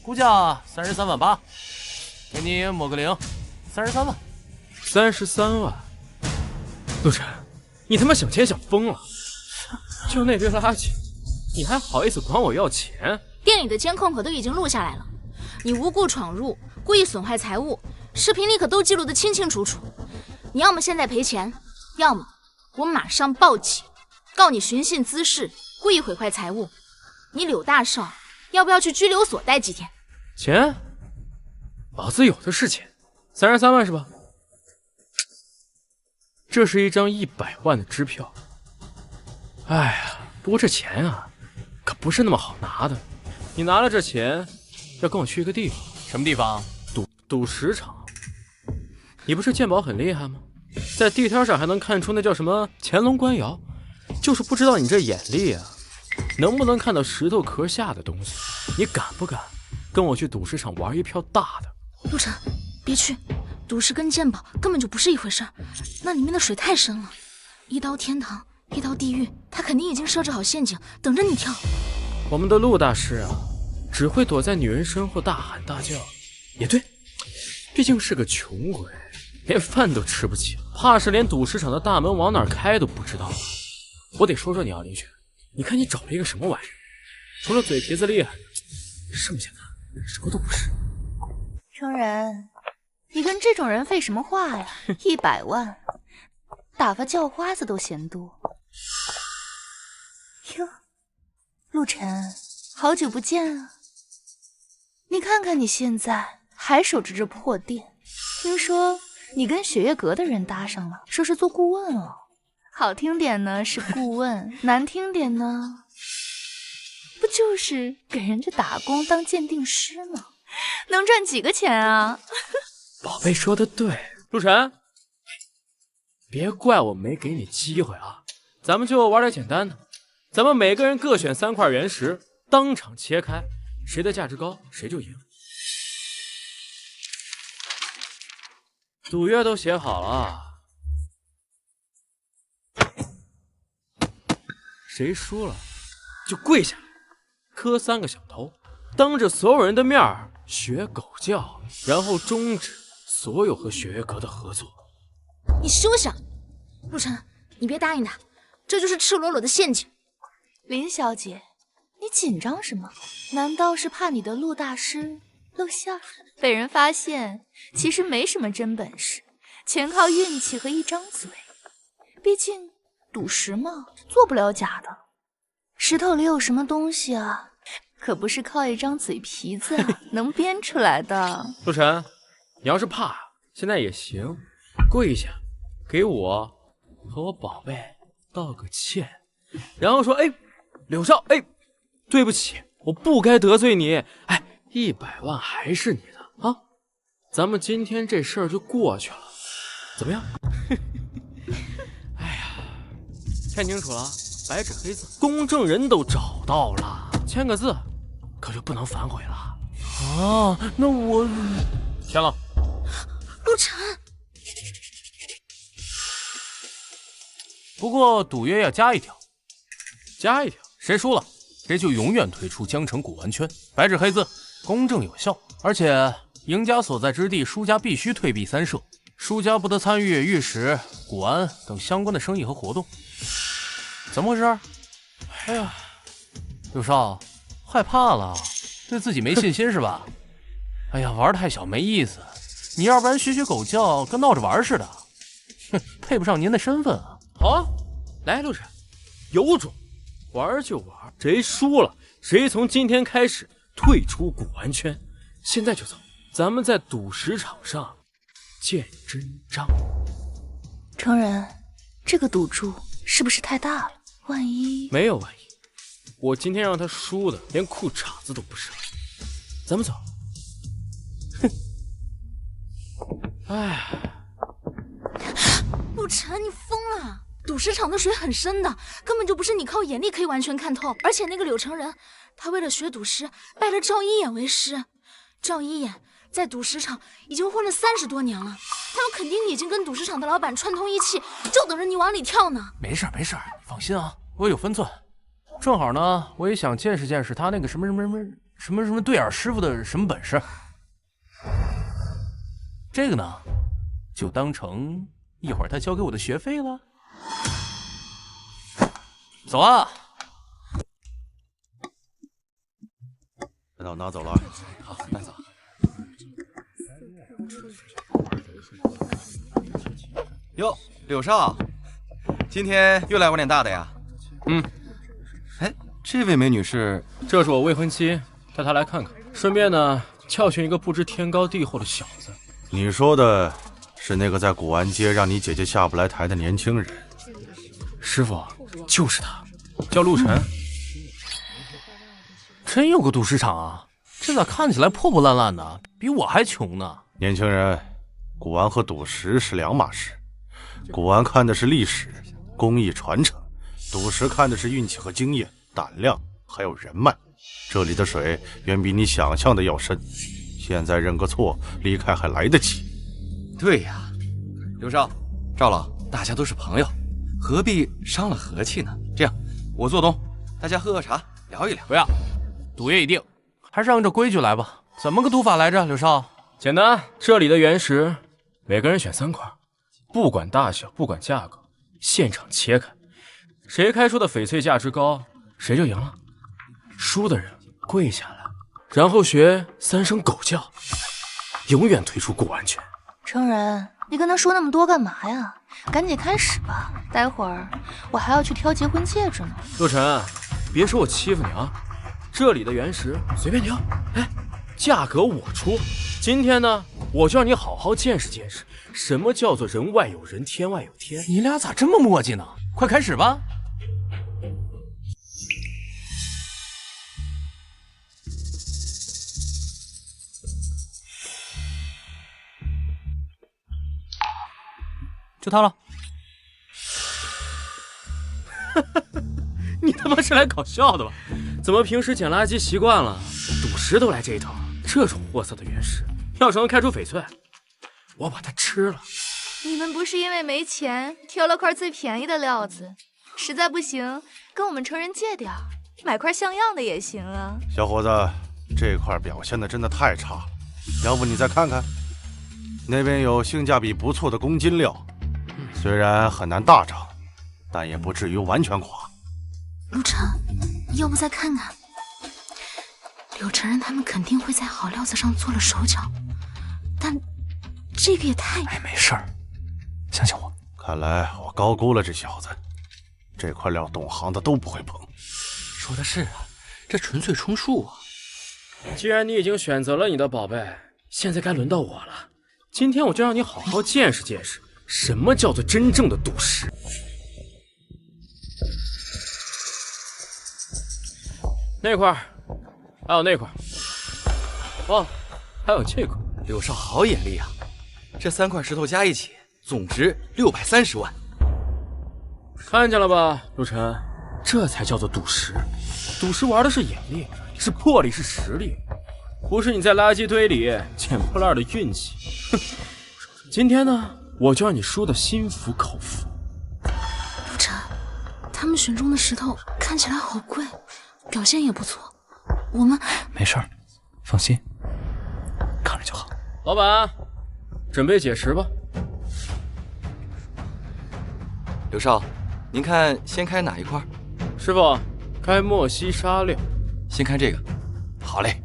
估价33.8万，给你抹个零，33万。33万？陆晨，你他妈想钱想疯了！就那堆垃圾，你还好意思管我要钱？店里的监控可都已经录下来了，你无故闯入，故意损坏财物，视频里可都记录得清清楚楚。你要么现在赔钱，要么我马上报警，告你寻衅滋事，故意毁坏财物。你柳大少要不要去拘留所待几天？钱？老子有的是钱，33万是吧？这是一张100万的支票。哎呀，不过这钱啊，可不是那么好拿的。你拿了这钱，要跟我去一个地方。什么地方？赌石场。你不是鉴宝很厉害吗？在地摊上还能看出那叫什么乾隆官窑，就是不知道你这眼力啊，能不能看到石头壳下的东西？你敢不敢跟我去赌石场玩一票大的？陆晨，别去，赌石跟鉴宝根本就不是一回事儿，那里面的水太深了，一刀天堂，一刀地狱，他肯定已经设置好陷阱，等着你跳。我们的陆大师啊，只会躲在女人身后大喊大叫。也对，毕竟是个穷鬼，连饭都吃不起，怕是连赌石场的大门往哪儿开都不知道。我得说说你啊，林雪，你看你找了一个什么玩意儿？除了嘴皮子厉害，剩下的什么都不是。程然，你跟这种人废什么话呀？100万，打发叫花子都嫌多。哟，陆晨，好久不见啊！你看看你现在还守着这破店，听说你跟雪月阁的人搭上了，说是做顾问哦。好听点呢是顾问，难听点呢，不就是给人家打工当鉴定师吗？能赚几个钱啊？宝贝说的对，陆晨，别怪我没给你机会啊！咱们就玩点简单的，咱们每个人各选3块原石，当场切开，谁的价值高谁就赢。赌约都写好了，谁输了就跪下，磕3个响头，当着所有人的面学狗叫，然后终止所有和雪月阁的合作。你休想！陆晨，你别答应他，这就是赤裸裸的陷阱。林小姐，你紧张什么？难道是怕你的陆大师露馅，被人发现其实没什么真本事，全靠运气和一张嘴？毕竟赌石嘛，做不了假的。石头里有什么东西啊？可不是靠一张嘴皮子能编出来的。陆晨，你要是怕，现在也行，跪下，给我和我宝贝道个歉，然后说：“哎，柳少，哎，对不起，我不该得罪你。哎，100万还是你的啊，咱们今天这事儿就过去了，怎么样？”哎呀，看清楚了，白纸黑字，公证人都找到了，签个字，可就不能反悔了。啊，那我签了。陆晨，不过赌约要加一条，谁输了，谁就永远退出江城古玩圈，白纸黑字，公正有效。而且赢家所在之地，输家必须退避3舍，输家不得参与玉石、古玩等相关的生意和活动。怎么回事？哎呀，柳少，害怕了，对自己没信心是吧？哎呀，玩太小没意思，你要不然学学狗叫，跟闹着玩似的，哼，配不上您的身份啊。好啊，来，陆晨，有种，玩就玩，谁输了，谁从今天开始退出古玩圈。现在就走，咱们在赌石场上见真章。程然，这个赌注是不是太大了？万一……没有万一，我今天让他输的连裤衩子都不是了。咱们走。哼，哎，陆晨，你疯了！赌石场的水很深的，根本就不是你靠眼力可以完全看透。而且那个柳成人，他为了学赌石，拜了赵一眼为师。赵一眼在赌石场已经混了30多年了，他们肯定已经跟赌石场的老板串通一气，就等着你往里跳呢。没事没事，你放心啊，我有分寸。正好呢，我也想见识见识他那个什么对眼师傅的什么本事。这个呢，就当成一会儿他交给我的学费了。走啊！那我拿走了。好，拿走。哟，柳少，今天又来玩点大的呀？嗯。哎，这位美女是？这是我未婚妻，带她来看看，顺便呢教训一个不知天高地厚的小子。你说的是那个在古玩街让你姐姐下不来台的年轻人？师傅，就是他，叫陆晨。真有个赌石场啊？这咋看起来破破烂烂的，比我还穷呢？年轻人，古玩和赌石是两码事。古玩看的是历史、工艺传承，赌石看的是运气和经验、胆量还有人脉。这里的水远比你想象的要深，现在认个错，离开还来得及。对呀，刘少、赵老，大家都是朋友，何必伤了和气呢？这样，我做东，大家喝喝茶，聊一聊。不要，赌业已定，还是按照规矩来吧。怎么个赌法来着，刘少？简单，这里的原石，每个人选3块，不管大小，不管价格，现场切开，谁开出的翡翠价值高，谁就赢了。输的人跪下来，然后学3声狗叫，永远退出古玩圈。程然，你跟他说那么多干嘛呀？赶紧开始吧，待会儿我还要去挑结婚戒指呢。陆晨，别说我欺负你啊！这里的原石随便挑，哎，价格我出。今天呢，我就让你好好见识见识，什么叫做人外有人，天外有天。你俩咋这么磨叽呢？快开始吧！就他了。你他妈是来搞笑的吧？怎么平时捡垃圾习惯了，赌石都来这一套？这种货色的原石，要是能开出翡翠，我把它吃了。你们不是因为没钱挑了块最便宜的料子，实在不行跟我们成人借点，买块像样的也行啊。小伙子，这块表现的真的太差了，要不你再看看，那边有性价比不错的公斤料，虽然很难大涨，但也不至于完全垮。陆晨，要不再看看？柳承认他们肯定会在好料子上做了手脚，但这个也太……哎，没事儿，相信我。看来我高估了这小子，这块料懂行的都不会碰。说的是啊，这纯粹充数啊！既然你已经选择了你的宝贝，现在该轮到我了。今天我就让你好好见识见识，什么叫做真正的赌石。那块，还有那块，哦，还有这块。柳少好眼力啊！这3块石头加一起，总值630万。看见了吧，陆晨，这才叫做赌石。赌石玩的是眼力，是魄力，是实力，不是你在垃圾堆里捡破烂的运气。哼！今天呢，我就让你输得心服口服。陆晨，他们选中的石头看起来好贵，表现也不错。我们没事儿，放心，看着就好。老板，准备解石吧。刘少，您看先开哪一块？师傅，开莫西沙6。先开这个。好嘞。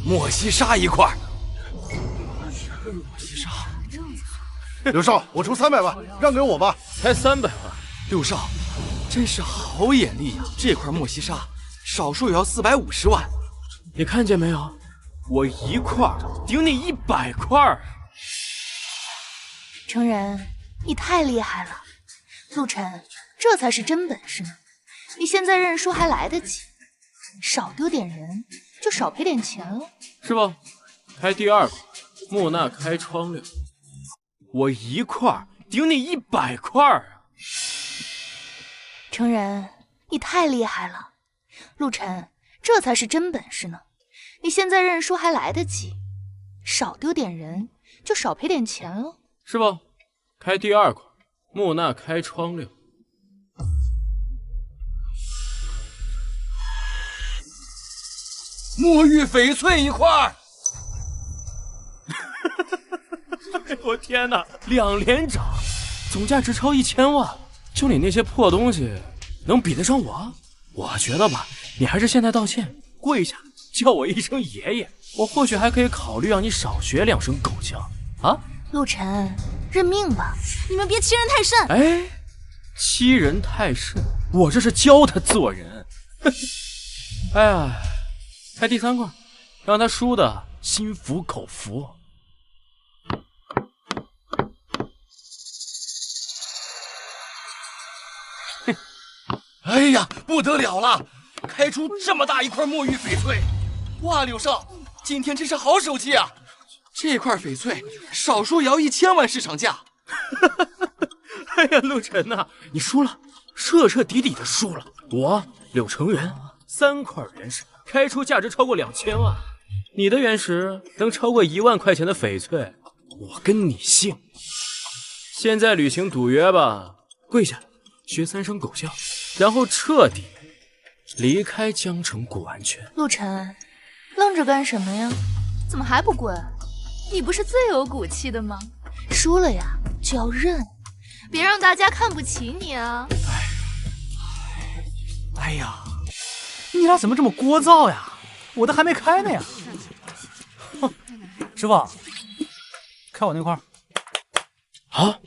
莫西沙1块。莫西沙。刘少，我出300万，让给我吧。才300万。刘少，真是好眼力呀！这块莫西沙少说也要450万。你看见没有？我1块顶你100块。程然，你太厉害了。陆晨，这才是真本事呢。你现在认输还来得及，少丢点人就少赔点钱了。师傅，开第2块，木纳开窗6。我1块顶你100块啊！程然，你太厉害了。陆晨，这才是真本事呢。你现在认输还来得及，少丢点人就少赔点钱了。师傅，开第2块，木纳开窗6。墨玉翡翠1块。我天哪，2连涨，总价值超1000万。就你那些破东西，能比得上我？我觉得吧，你还是现在道歉，跪下叫我一声爷爷，我或许还可以考虑让你少学2声狗叫啊。陆晨，认命吧，你们别欺人太甚。哎，欺人太甚，我这是教他做人。哎呀，开第3块，让他输的心服口服。哎呀，不得了了！开出这么大一块墨玉翡翠。哇，柳少，今天真是好手气啊！这块翡翠少说也要1000万市场价。哎呀，陆晨呐，你输了，彻彻底底的输了。我柳承元3块原石开出价值超过2000万，你的原石能超过1万块钱的翡翠，我跟你姓。现在履行赌约吧，跪下，学3声狗叫，然后彻底离开江城古玩圈。陆晨，愣着干什么呀？怎么还不滚？你不是最有骨气的吗？输了呀就要认，别让大家看不起你啊！哎呀，你俩怎么这么聒噪呀？我的还没开呢呀！哼，师傅，开我那块儿。啊，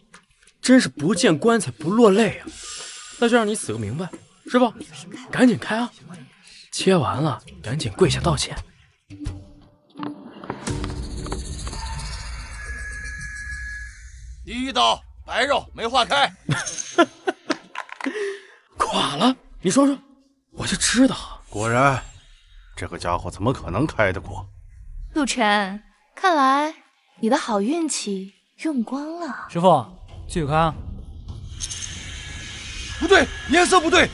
真是不见棺材不落泪啊！那就让你死个明白，师傅，赶紧开啊！切完了，赶紧跪下道歉。第一刀白肉没化开，垮了，你说说，我就知道。果然，这个家伙怎么可能开得过？陆晨，看来你的好运气用光了。师傅，继续开啊！不对，颜色不对，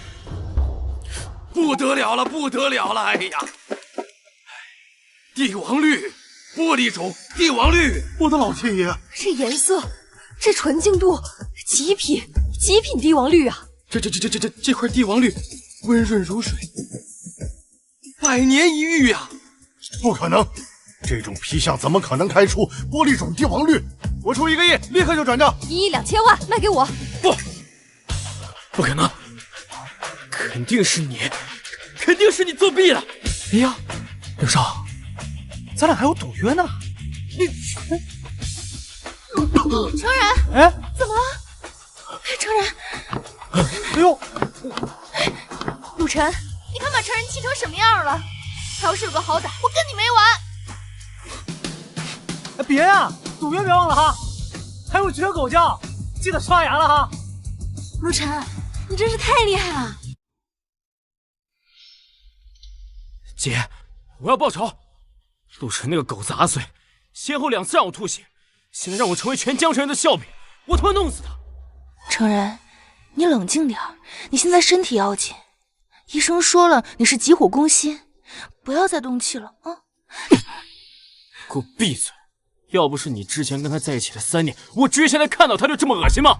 不得了了，不得了了！哎呀，帝王绿，玻璃种帝王绿，我的老天爷！这颜色，这纯净度，极品帝王绿啊！这块帝王绿，温润如水，100年一遇呀！不可能，这种皮相怎么可能开出玻璃种帝王绿？我出1个亿，立刻就转账。1亿2000万，卖给我！不可能，肯定是你作弊了！哎呀，柳少，咱俩还有赌约呢。程然，哎，怎么了？程然，哎呦，陆晨，你看把程然气成什么样了？他要是有个好歹，我跟你没完！哎，别呀，赌约别忘了哈，还有学狗叫，记得刷牙了哈。陆晨，你真是太厉害了！姐，我要报仇！陆晨那个狗杂碎，先后2次让我吐血，现在让我成为全江城人的笑柄，我他妈弄死他！程然，你冷静点，你现在身体要紧。医生说了，你是急火攻心，不要再动气了啊！给我闭嘴！要不是你之前跟他在一起的3年，我至于现在看到他就这么恶心吗？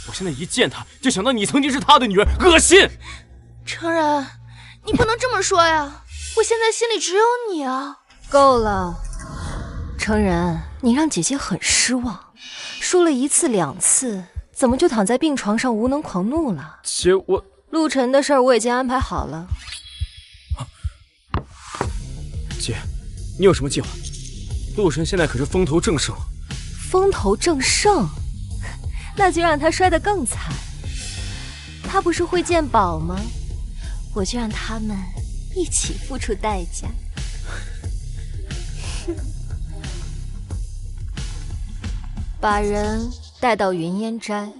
我现在一见他就想到你曾经是他的女儿，恶心！程然，你不能这么说呀！我现在心里只有你啊！够了，程然，你让姐姐很失望。输了1次2次，怎么就躺在病床上无能狂怒了？姐，我陆晨的事儿我已经安排好了。姐，你有什么计划？陆晨现在可是风头正盛。风头正盛，那就让他摔得更惨。他不是会鉴宝吗？我就让他们一起付出代价。把人带到云烟斋。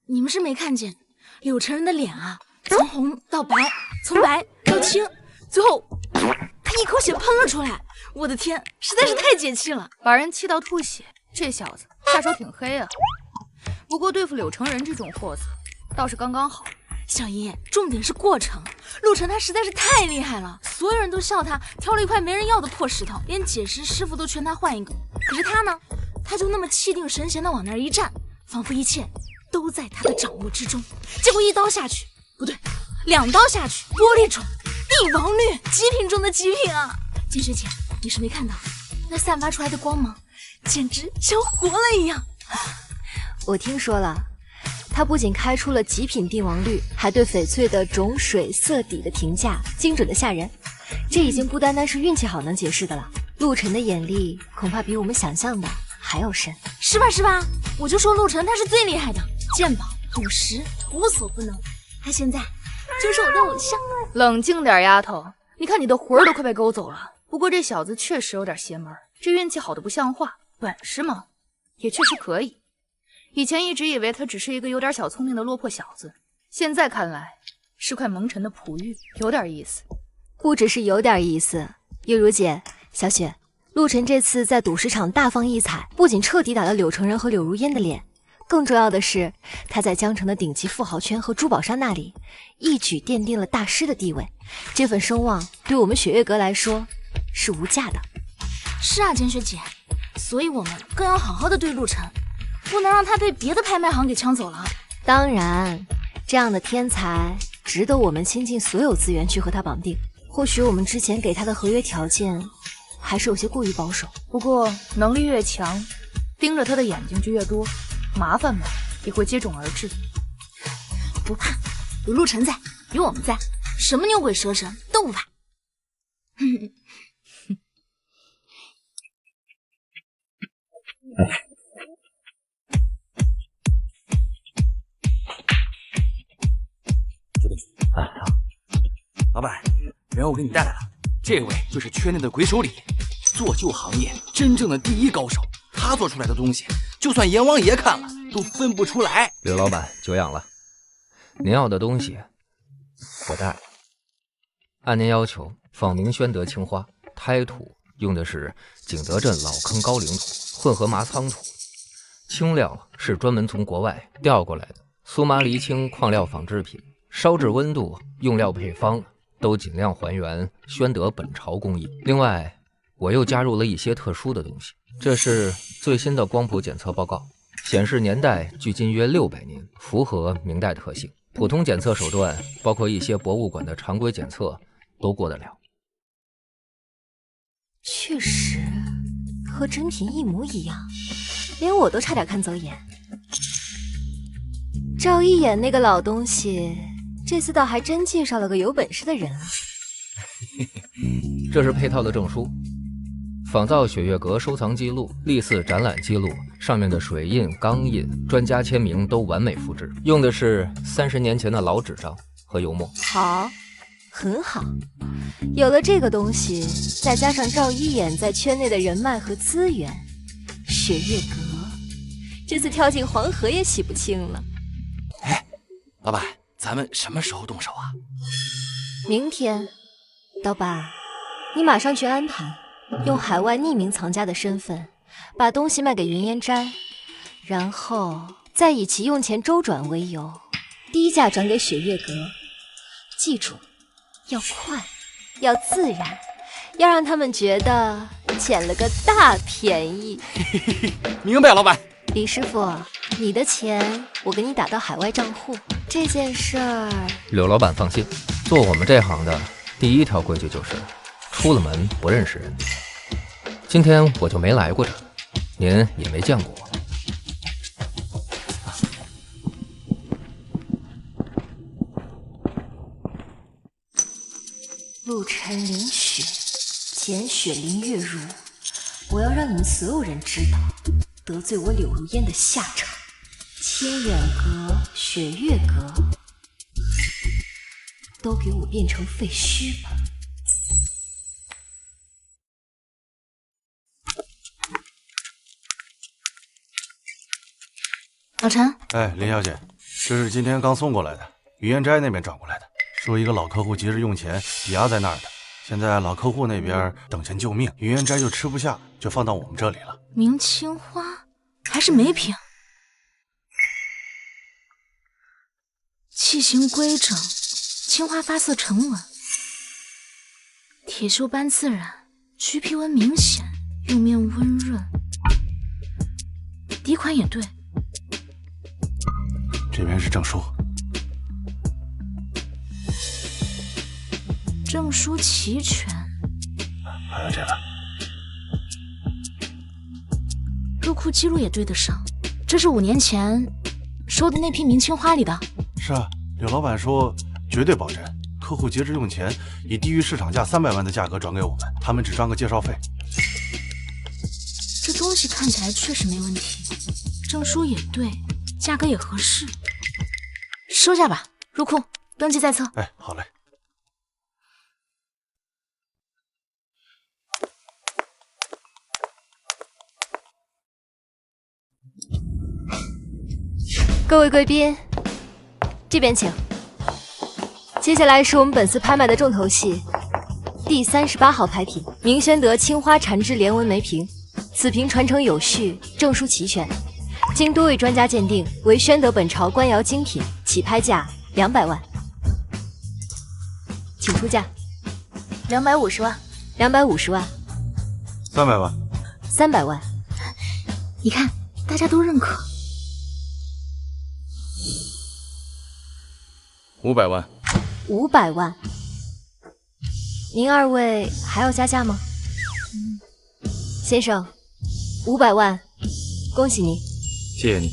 你们是没看见柳承人的脸啊，从红到白，从白到青，最后他一口血喷了出来。我的天，实在是太解气了，把人气到吐血，这小子下手挺黑啊。不过对付柳承人这种货色，倒是刚刚好。小爷，重点是过程。陆晨他实在是太厉害了，所有人都笑他挑了一块没人要的破石头，连解石师傅都劝他换一个。可是他呢，他就那么气定神闲的往那儿一站，仿佛一切都在他的掌握之中。结果1刀下去，不对，2刀下去，玻璃种帝王绿，极品中的极品啊！金水姐，你是没看到那散发出来的光芒，简直像活了一样。我听说了。他不仅开出了极品帝王绿，还对翡翠的种水色底的评价精准的吓人。这已经不单单是运气好能解释的了。陆晨的眼力恐怕比我们想象的还要深，是吧？是吧？我就说陆晨他是最厉害的，鉴宝、赌石无所不能。他现在就是我的偶像。冷静点，丫头，你看你的魂儿都快被勾走了。不过这小子确实有点邪门，这运气好的不像话，本事嘛，也确实可以。以前一直以为他只是一个有点小聪明的落魄小子，现在看来是块蒙尘的璞玉，有点意思。不只是有点意思，月如姐、小雪，陆晨这次在赌石场大放异彩，不仅彻底打了柳成人和柳如烟的脸，更重要的是，他在江城的顶级富豪圈和珠宝商那里一举奠定了大师的地位，这份声望对我们雪月阁来说是无价的。是啊，简雪姐，所以我们更要好好的对陆晨，不能让他被别的拍卖行给抢走了。当然，这样的天才值得我们倾尽所有资源去和他绑定。或许我们之前给他的合约条件还是有些过于保守，不过能力越强，盯着他的眼睛就越多，麻烦嘛也会接踵而至。不怕，有陆晨在，有我们在，什么牛鬼蛇神都不怕。老板，人我给你带来了，这位就是圈内的鬼手李，做旧行业真正的第一高手。他做出来的东西，就算阎王爷看了都分不出来。柳老板久仰了，您要的东西我带了。按您要求，仿明宣德青花，胎土用的是景德镇老坑高岭土，混合麻仓土，青料是专门从国外调过来的苏麻离青矿料仿制品，烧制温度、用料配方都尽量还原宣德本朝工艺。另外，我又加入了一些特殊的东西，这是最新的光谱检测报告，显示年代距今约600年，符合明代特性。普通检测手段，包括一些博物馆的常规检测，都过得了。确实和真品一模一样，连我都差点看走眼。赵一眼那个老东西，这次倒还真介绍了个有本事的人啊。这是配套的证书，仿造雪月阁收藏记录、历次展览记录，上面的水印、钢印、专家签名都完美复制，用的是30年前的老纸张和油墨。好，很好。有了这个东西，再加上赵一眼在圈内的人脉和资源，雪月阁这次跳进黄河也洗不清了。哎，老板，咱们什么时候动手啊？明天。老板，你马上去安排，用海外匿名藏家的身份把东西卖给云烟斋，然后再以其用钱周转为由，低价转给雪月阁。记住，要快，要自然，要让他们觉得捡了个大便宜。明白，老板。李师傅，你的钱我给你打到海外账户，这件事儿……柳老板放心，做我们这行的第一条规矩就是出了门不认识人。今天我就没来过这，您也没见过我。陆晨凌雪，简雪林月如，我要让你们所有人知道得罪我柳如烟的下场。千远阁、雪月阁都给我变成废墟吧！老陈，哎，林小姐，这是今天刚送过来的，云烟斋那边转过来的，说一个老客户急着用钱，抵押在那儿的。现在老客户那边等钱救命，云烟斋就吃不下，就放到我们这里了。明青花还是美品，器型规整，青花发色沉稳，铁锈斑自然，橘皮纹明显，釉面温润，底款也对。这边是证书，证书齐全，还有这个入库记录也对得上，这是5年前收的那批明青花里的。是啊，柳老板说绝对保真，客户急着用钱，以低于市场价300万的价格转给我们，他们只赚个介绍费。这东西看起来确实没问题，证书也对，价格也合适，收下吧，入库登记在册。哎，好嘞。各位贵宾，这边请。接下来是我们本次拍卖的重头戏，第38号拍品，明宣德青花缠枝连纹梅瓶。此瓶传承有序，证书齐全，经多位专家鉴定为宣德本朝官窑精品，起拍价200万。请出价。250万。250万。300万。300万。你看，大家都认可。500万。500万。您二位还要加价吗？先生，500万，恭喜您。谢谢你。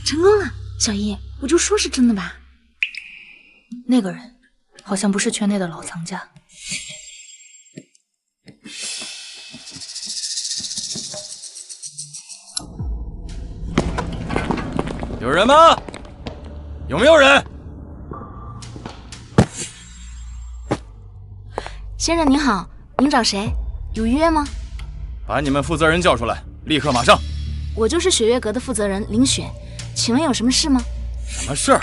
成功了，小叶，我就说是真的吧。那个人好像不是圈内的老藏家。有人吗？有没有人？先生您好，您找谁？有约吗？把你们负责人叫出来，立刻马上。我就是雪月阁的负责人林雪，请问有什么事吗？什么事儿？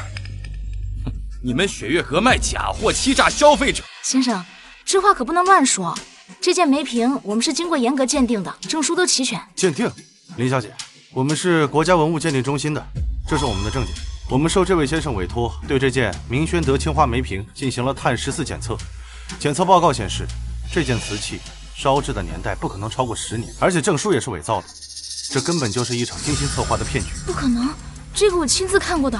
你们雪月阁卖假货，欺诈消费者。先生，这话可不能乱说。这件梅瓶我们是经过严格鉴定的，证书都齐全。鉴定？林小姐，我们是国家文物鉴定中心的，这是我们的证件。我们受这位先生委托，对这件明宣德青花梅瓶进行了碳14检测。检测报告显示，这件瓷器烧制的年代不可能超过10年，而且证书也是伪造的。这根本就是一场精心策划的骗局。不可能，这个我亲自看过的，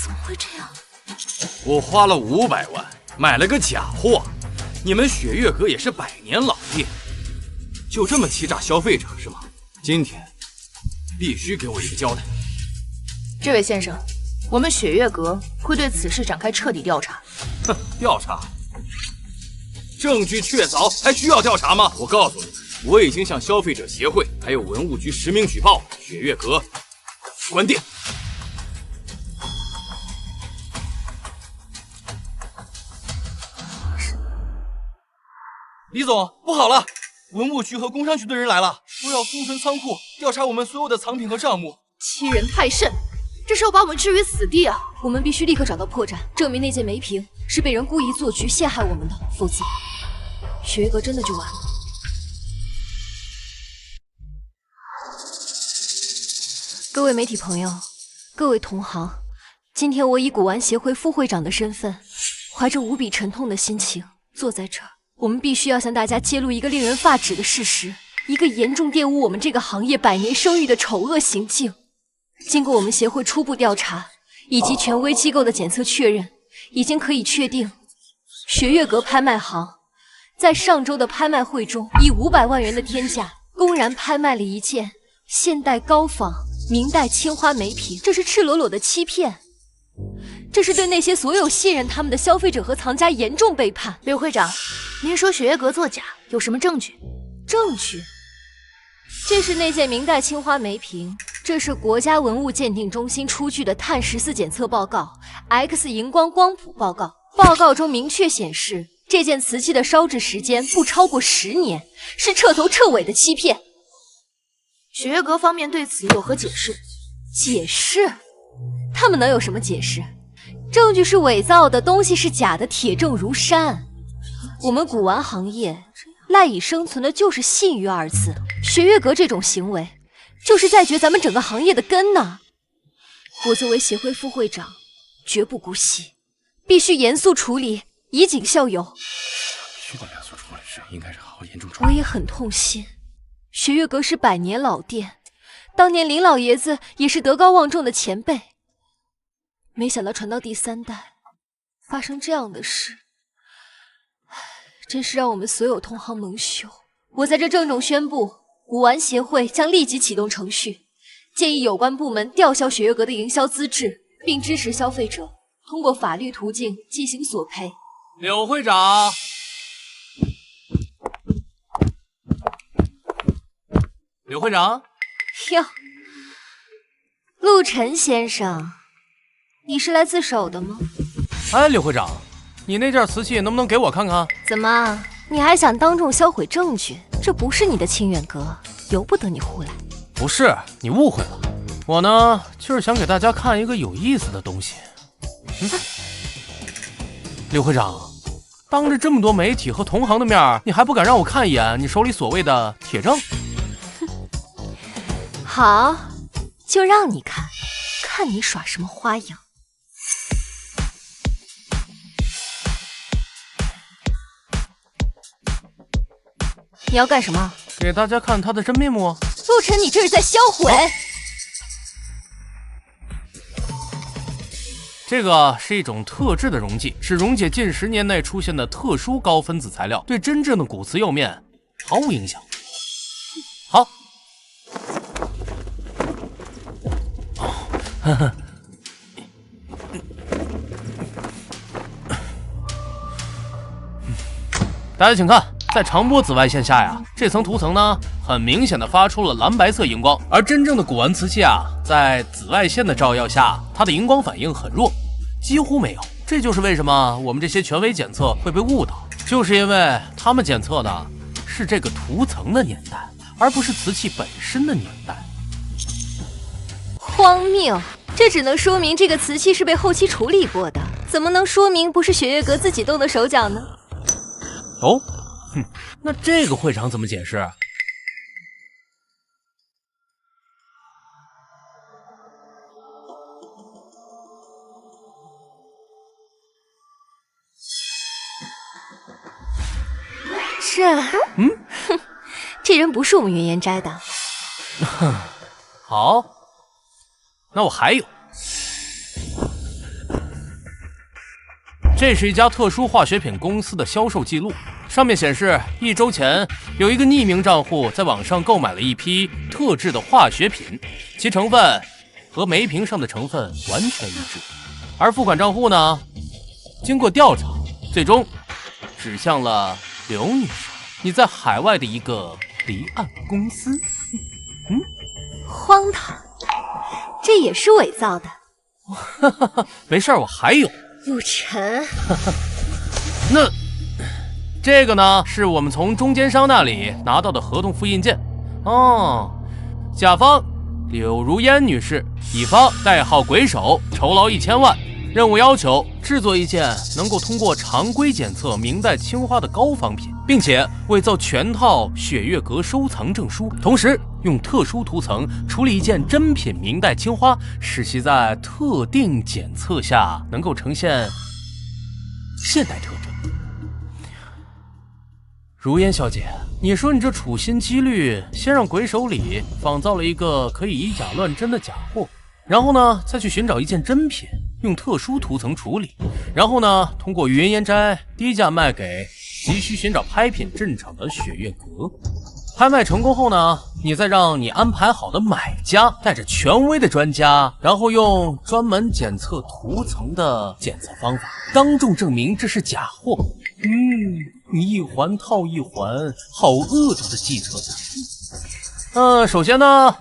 怎么会这样？我花了500万买了个假货，你们雪月阁也是100年老店，就这么欺诈消费者是吗？今天必须给我一个交代。这位先生，我们雪月阁会对此事展开彻底调查。哼，调查？证据确凿，还需要调查吗？我告诉你，我已经向消费者协会还有文物局实名举报，雪月阁关店。李总，不好了！文物局和工商局的人来了，说要封存仓库，调查我们所有的藏品和账目。欺人太甚，这是要把我们置于死地啊！我们必须立刻找到破绽，证明那件梅瓶是被人故意做局陷害我们的，否则雪月阁真的就完了。各位媒体朋友，各位同行，今天我以古玩协会副会长的身份，怀着无比沉痛的心情坐在这儿。我们必须要向大家揭露一个令人发指的事实，一个严重玷污我们这个行业100年声誉的丑恶行径。经过我们协会初步调查以及权威机构的检测确认，已经可以确定，雪月阁拍卖行在上周的拍卖会中，以500万元的天价公然拍卖了一件现代高仿明代青花梅瓶，这是赤裸裸的欺骗，这是对那些所有信任他们的消费者和藏家严重背叛。刘会长，您说雪月阁作假，有什么证据？证据？这是那件明代青花梅瓶，这是国家文物鉴定中心出具的碳14检测报告 X 荧光光谱报告。报告中明确显示，这件瓷器的烧制时间不超过10年，是彻头彻尾的欺骗。雪月阁方面对此有何解释？解释？他们能有什么解释？证据是伪造的，东西是假的，铁证如山。我们古玩行业赖以生存的就是信誉2字，雪月阁这种行为就是在绝咱们整个行业的根呢。我作为协会副会长，绝不姑息，必须严肃处理，以儆效尤。必须得严肃处理，这应该是好好严重处理。我也很痛心，雪月阁是100年老店，当年林老爷子也是德高望重的前辈，没想到传到第3代，发生这样的事，真是让我们所有同行蒙羞。我在这郑重宣布，古玩协会将立即启动程序，建议有关部门吊销雪月阁的营销资质，并支持消费者通过法律途径进行索赔。柳会长，柳会长，哟，陆晨先生，你是来自首的吗？哎，柳会长，你那件瓷器能不能给我看看？怎么，你还想当众销毁证据？这不是你的清远阁，由不得你胡来。不是，你误会了，我呢，就是想给大家看一个有意思的东西。刘会长，当着这么多媒体和同行的面，你还不敢让我看一眼你手里所谓的铁证？好，就让你看，看你耍什么花样。你要干什么？给大家看他的真面目。陆晨，你这是在销毁！这个是一种特制的溶剂，是溶解近10年内出现的特殊高分子材料，对真正的骨瓷釉面毫无影响。好，大家请看，在长波紫外线下呀，这层涂层呢，很明显的发出了蓝白色荧光，而真正的古玩瓷器啊，在紫外线的照耀下，它的荧光反应很弱，几乎没有。这就是为什么我们这些权威检测会被误导，就是因为他们检测的是这个涂层的年代，而不是瓷器本身的年代。荒谬！这只能说明这个瓷器是被后期处理过的，怎么能说明不是雪月阁自己动的手脚呢？哦，那这个会长怎么解释？这人不是我们云烟斋的。好，那我还有，这是一家特殊化学品公司的销售记录，上面显示1周前有一个匿名账户在网上购买了一批特制的化学品，其成分和煤瓶上的成分完全一致，而付款账户呢，经过调查，最终指向了刘女士你在海外的一个离岸公司。荒唐，这也是伪造的。没事，我还有。陆晨，那这个呢，是我们从中间商那里拿到的合同复印件。哦，甲方柳如烟女士，乙方代号鬼手，酬劳1000万。任务要求：制作一件能够通过常规检测明代青花的高仿品，并且伪造全套雪月阁收藏证书，同时用特殊涂层处理一件真品明代青花，使其在特定检测下能够呈现现代特征。如烟小姐，你说你这处心积虑，先让鬼手里仿造了一个可以以假乱真的假货，然后呢，再去寻找一件真品，用特殊涂层处理，然后呢，通过云烟斋低价卖给急需寻找拍品镇场的雪月阁。拍卖成功后呢，你再让你安排好的买家带着权威的专家，然后用专门检测涂层的检测方法，当众证明这是假货。你一环套一环，好恶毒的计策呀！首先呢，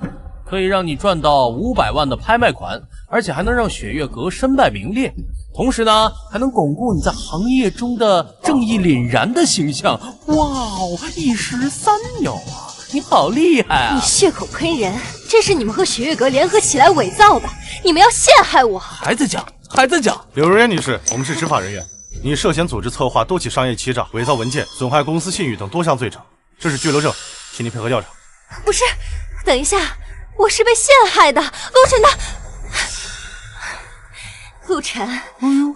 可以让你赚到500万的拍卖款，而且还能让雪月阁身败名裂，同时呢，还能巩固你在行业中的正义凛然的形象。哇哦，一石三鸟啊！你好厉害啊！你血口喷人，这是你们和雪月阁联合起来伪造的，你们要陷害我！还在讲。柳如烟女士，我们是执法人员，你涉嫌组织策划多起商业欺诈、伪造文件、损害公司信誉等多项罪成，这是拘留证，请你配合调查。不是，等一下，我是被陷害的，陆晨的。陆晨，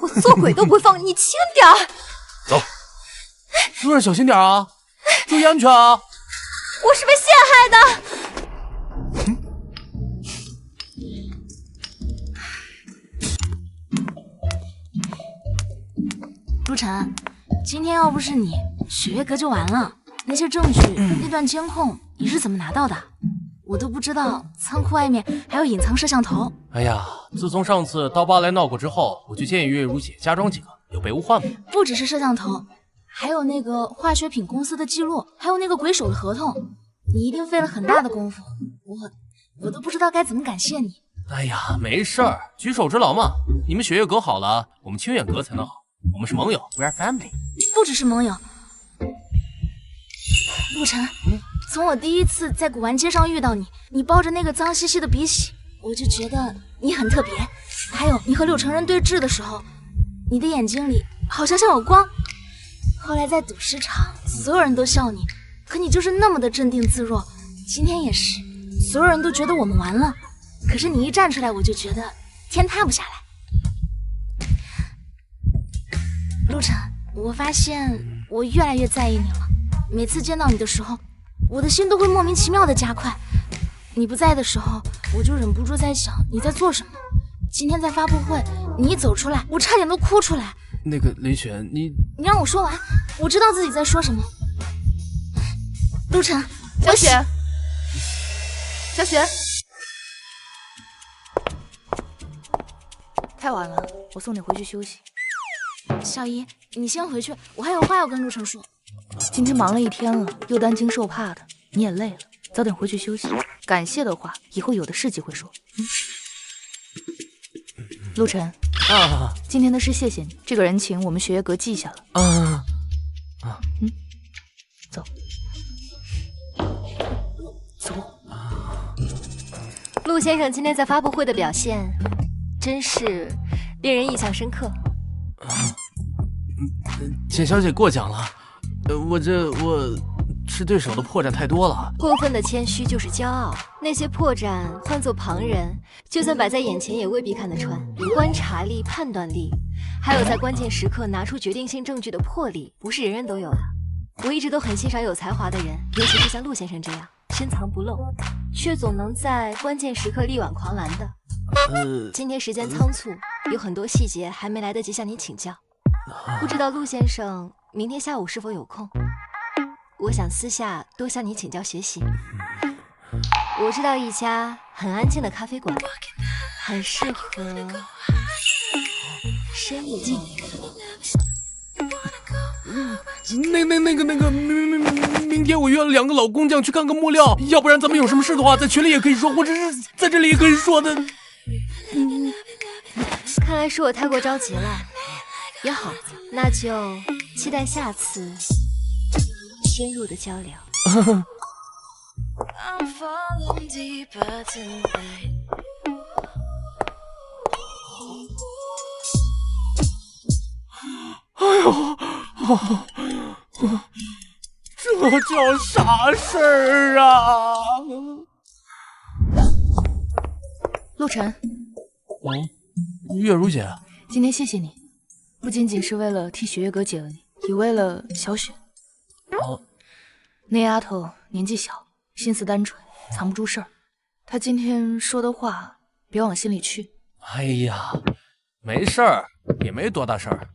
我做鬼都不会放你，轻点儿。走，路上小心点啊，注意安全啊！我是被陷害的。陆晨，今天要不是你，雪月阁就完了。那些证据、那段监控，你是怎么拿到的？我都不知道仓库外面还有隐藏摄像头。哎呀，自从上次刀疤来闹过之后，我就建议月如姐加装几个，有备无患嘛。不只是摄像头，还有那个化学品公司的记录，还有那个鬼手的合同，你一定费了很大的功夫，我都不知道该怎么感谢你。哎呀，没事儿，举手之劳嘛。你们雪月阁好了，我们清远阁才能好。我们是盟友 ，We are family。不只是盟友。陆晨，从我第一次在古玩街上遇到你，你抱着那个脏兮兮的鼻息，我就觉得你很特别。还有，你和柳承仁对峙的时候，你的眼睛里好像有光。后来在赌石场，所有人都笑你，可你就是那么的镇定自若。今天也是，所有人都觉得我们完了，可是你一站出来，我就觉得天塌不下来。陆晨，我发现我越来越在意你了。每次见到你的时候，我的心都会莫名其妙的加快。你不在的时候，我就忍不住在想你在做什么。今天在发布会，你一走出来，我差点都哭出来。那个雷雪，你让我说完，我知道自己在说什么。陆晨，小雪，小雪，太晚了，我送你回去休息。小姨，你先回去，我还有话要跟陆晨说。今天忙了一天了，又担惊受怕的，你也累了，早点回去休息。感谢的话，以后有的是机会说。陆晨啊，今天的事谢谢你，这个人情我们学业阁记下了。走。陆先生今天在发布会的表现，真是令人印象深刻。简小姐过奖了，我是对手的破绽太多了。过分的谦虚就是骄傲，那些破绽换做旁人，就算摆在眼前也未必看得穿。观察力、判断力，还有在关键时刻拿出决定性证据的魄力，不是人人都有的。我一直都很欣赏有才华的人，尤其是像陆先生这样深藏不露，却总能在关键时刻力挽狂澜的。今天时间仓促，有很多细节还没来得及向你请教。不知道陆先生明天下午是否有空？我想私下多向你请教学习。我知道一家很安静的咖啡馆，很适合深夜静语。明天我约了2个老工匠去看个木料，要不然咱们有什么事的话，在群里也可以说，或者是在这里也可以说的。看来是我太过着急了。也好，那就期待下次深入的交流。哎呦，这叫啥事儿啊？陆晨，月如姐，今天谢谢你，不仅仅是为了替雪月阁解了你，也为了小雪。那丫头年纪小，心思单纯，藏不住事儿。她今天说的话，别往心里去。哎呀，没事儿，也没多大事儿。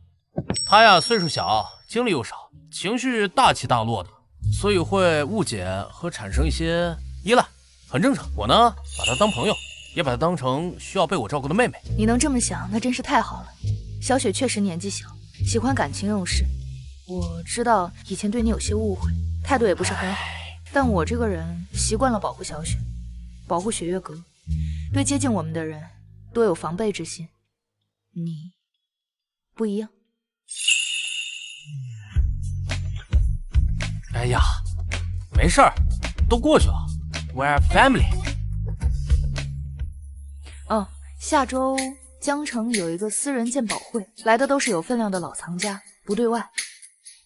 她呀，岁数小，精力又少，情绪大起大落的，所以会误解和产生一些依赖，很正常。我呢，把她当朋友，也把她当成需要被我照顾的妹妹。你能这么想，那真是太好了。小雪确实年纪小，喜欢感情用事。我知道以前对你有些误会，态度也不是很好，但我这个人习惯了保护小雪，保护雪月阁，对接近我们的人多有防备之心。你不一样。哎呀，没事儿，都过去了。We're family。哦，下周江城有一个私人鉴宝会，来的都是有分量的老藏家，不对外。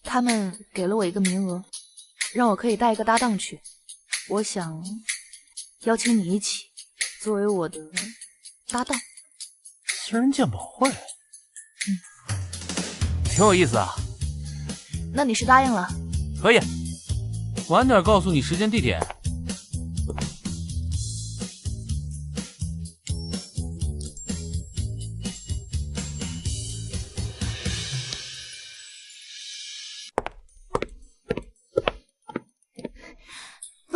他们给了我一个名额，让我可以带一个搭档去。我想邀请你一起作为我的搭档。私人鉴宝会，挺有意思啊。那你是答应了？可以，晚点告诉你时间地点。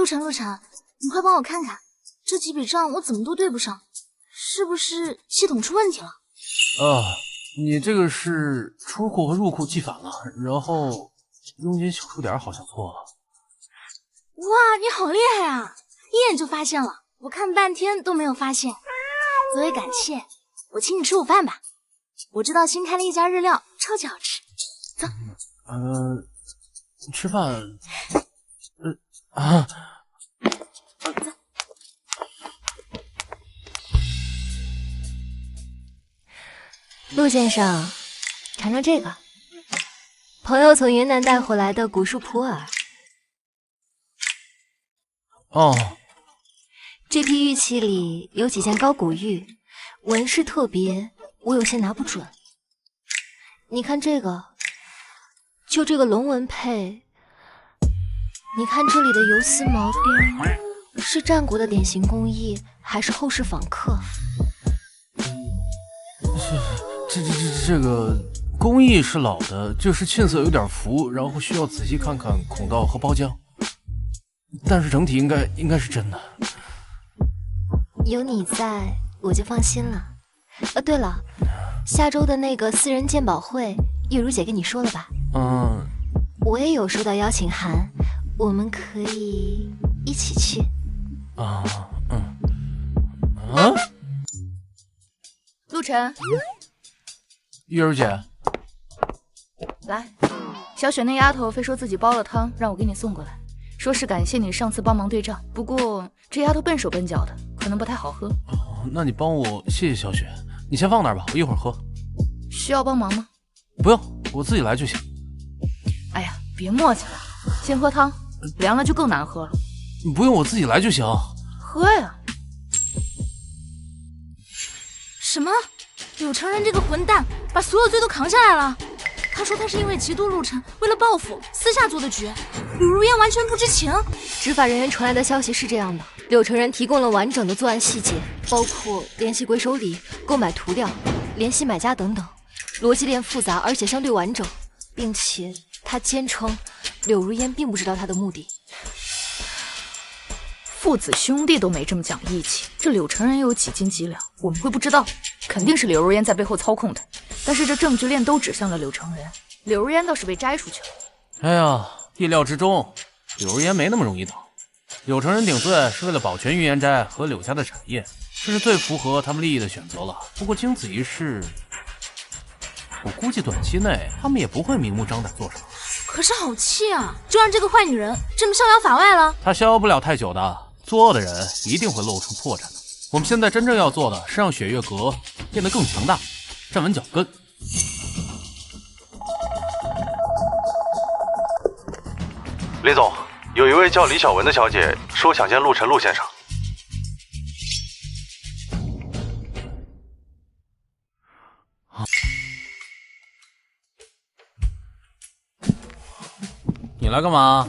陆晨，你快帮我看看，这几笔账我怎么都对不上，是不是系统出问题了？你这个是出库和入库记反了，然后佣金小数点好像错了。哇，你好厉害啊，一眼就发现了，我看半天都没有发现。作为感谢，我请你吃午饭吧。我知道新开了一家日料，超级好吃。走。吃饭。走。陆先生，尝尝这个，朋友从云南带回来的古树普洱。哦，这批玉器里有几件高古玉，纹饰特别，我有些拿不准。你看这个，就这个龙纹配，你看这里的游丝毛钉，是战国的典型工艺，还是后世仿刻？这个工艺是老的，就是沁色有点浮，然后需要仔细看看孔道和包浆，但是整体应该是真的。有你在，我就放心了。对了，下周的那个私人鉴宝会，玉如姐跟你说了吧？嗯，我也有收到邀请函，我们可以一起去。啊，陆晨，玉如姐，来，小雪那丫头非说自己煲了汤，让我给你送过来，说是感谢你上次帮忙对账。不过这丫头笨手笨脚的，可能不太好喝。哦，那你帮我谢谢小雪，你先放那儿吧，我一会儿喝。需要帮忙吗？不用，我自己来就行。哎呀，别磨叽了，先喝汤，凉了就更难喝了。不用，我自己来就行。喝呀！什么？柳承人这个混蛋把所有罪都扛下来了。他说他是因为嫉妒陆晨，为了报复私下做的局。柳如烟完全不知情。执法人员传来的消息是这样的：柳承人提供了完整的作案细节，包括联系鬼手礼、购买涂料、联系买家等等，逻辑链复杂而且相对完整，并且他坚称柳如烟并不知道他的目的。父子兄弟都没这么讲义气，这柳承人又有几斤几两，我们会不知道？肯定是柳如烟在背后操控的。但是这证据链都指向了柳承人，柳如烟倒是被摘出去了。哎呀，意料之中，柳如烟没那么容易倒。柳承人顶罪是为了保全玉烟斋和柳家的产业，这是最符合他们利益的选择了。不过经此一事，我估计短期内他们也不会明目张胆做什么。可是好气啊！就让这个坏女人这么逍遥法外了。她逍遥不了太久的，作恶的人一定会露出破绽的。我们现在真正要做的是让雪月阁变得更强大，站稳脚跟。李总，有一位叫李小文的小姐说想见陆晨陆先生。你来干嘛？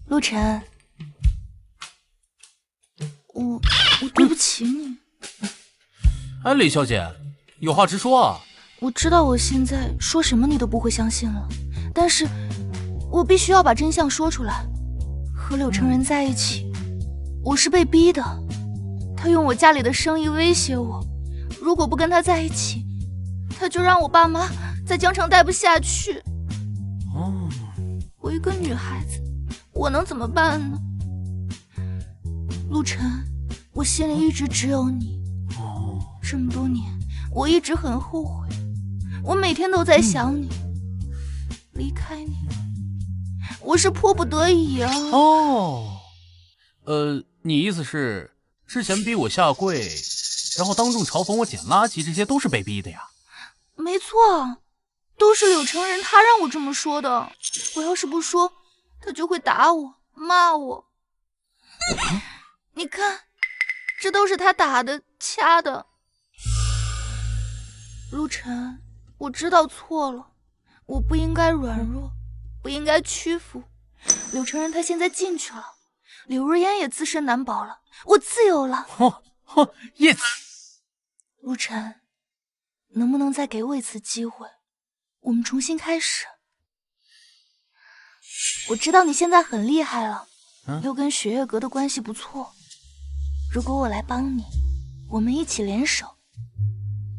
陆晨，我对不起你。哎，李小姐，有话直说啊。我知道我现在说什么你都不会相信了，但是我必须要把真相说出来。和柳承人在一起，我是被逼的。他用我家里的生意威胁我，如果不跟他在一起，他就让我爸妈在江城待不下去。哦，我一个女孩子，我能怎么办呢？陆晨，我心里一直只有你。这么多年，我一直很后悔，我每天都在想你。离开你，我是迫不得已啊。哦，你意思是之前逼我下跪，然后当众嘲讽我捡垃圾，这些都是被逼的呀？没错，都是柳承人他让我这么说的。我要是不说，他就会打我骂我。你看，这都是他打的掐的。陆晨，我知道错了，我不应该软弱，不应该屈服。柳承人他现在进去了，柳如烟也自身难保了，我自由了。yes。陆晨，能不能再给我一次机会，我们重新开始？我知道你现在很厉害了，又跟雪月阁的关系不错。如果我来帮你，我们一起联手，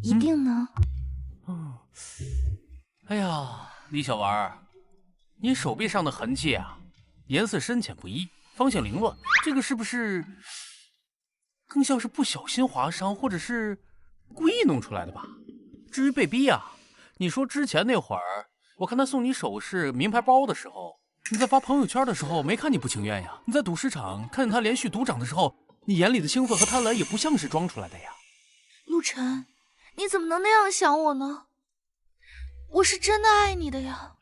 一定能。哎呀，李小丸，你手臂上的痕迹啊，颜色深浅不一，方向凌乱，这个是不是更像是不小心划伤，或者是故意弄出来的吧？至于被逼啊，你说之前那会儿，我看他送你首饰、名牌包的时候，你在发朋友圈的时候，没看你不情愿呀？你在赌石场看见他连续赌涨的时候，你眼里的兴奋和贪婪也不像是装出来的呀。陆晨，你怎么能那样想我呢？我是真的爱你的呀。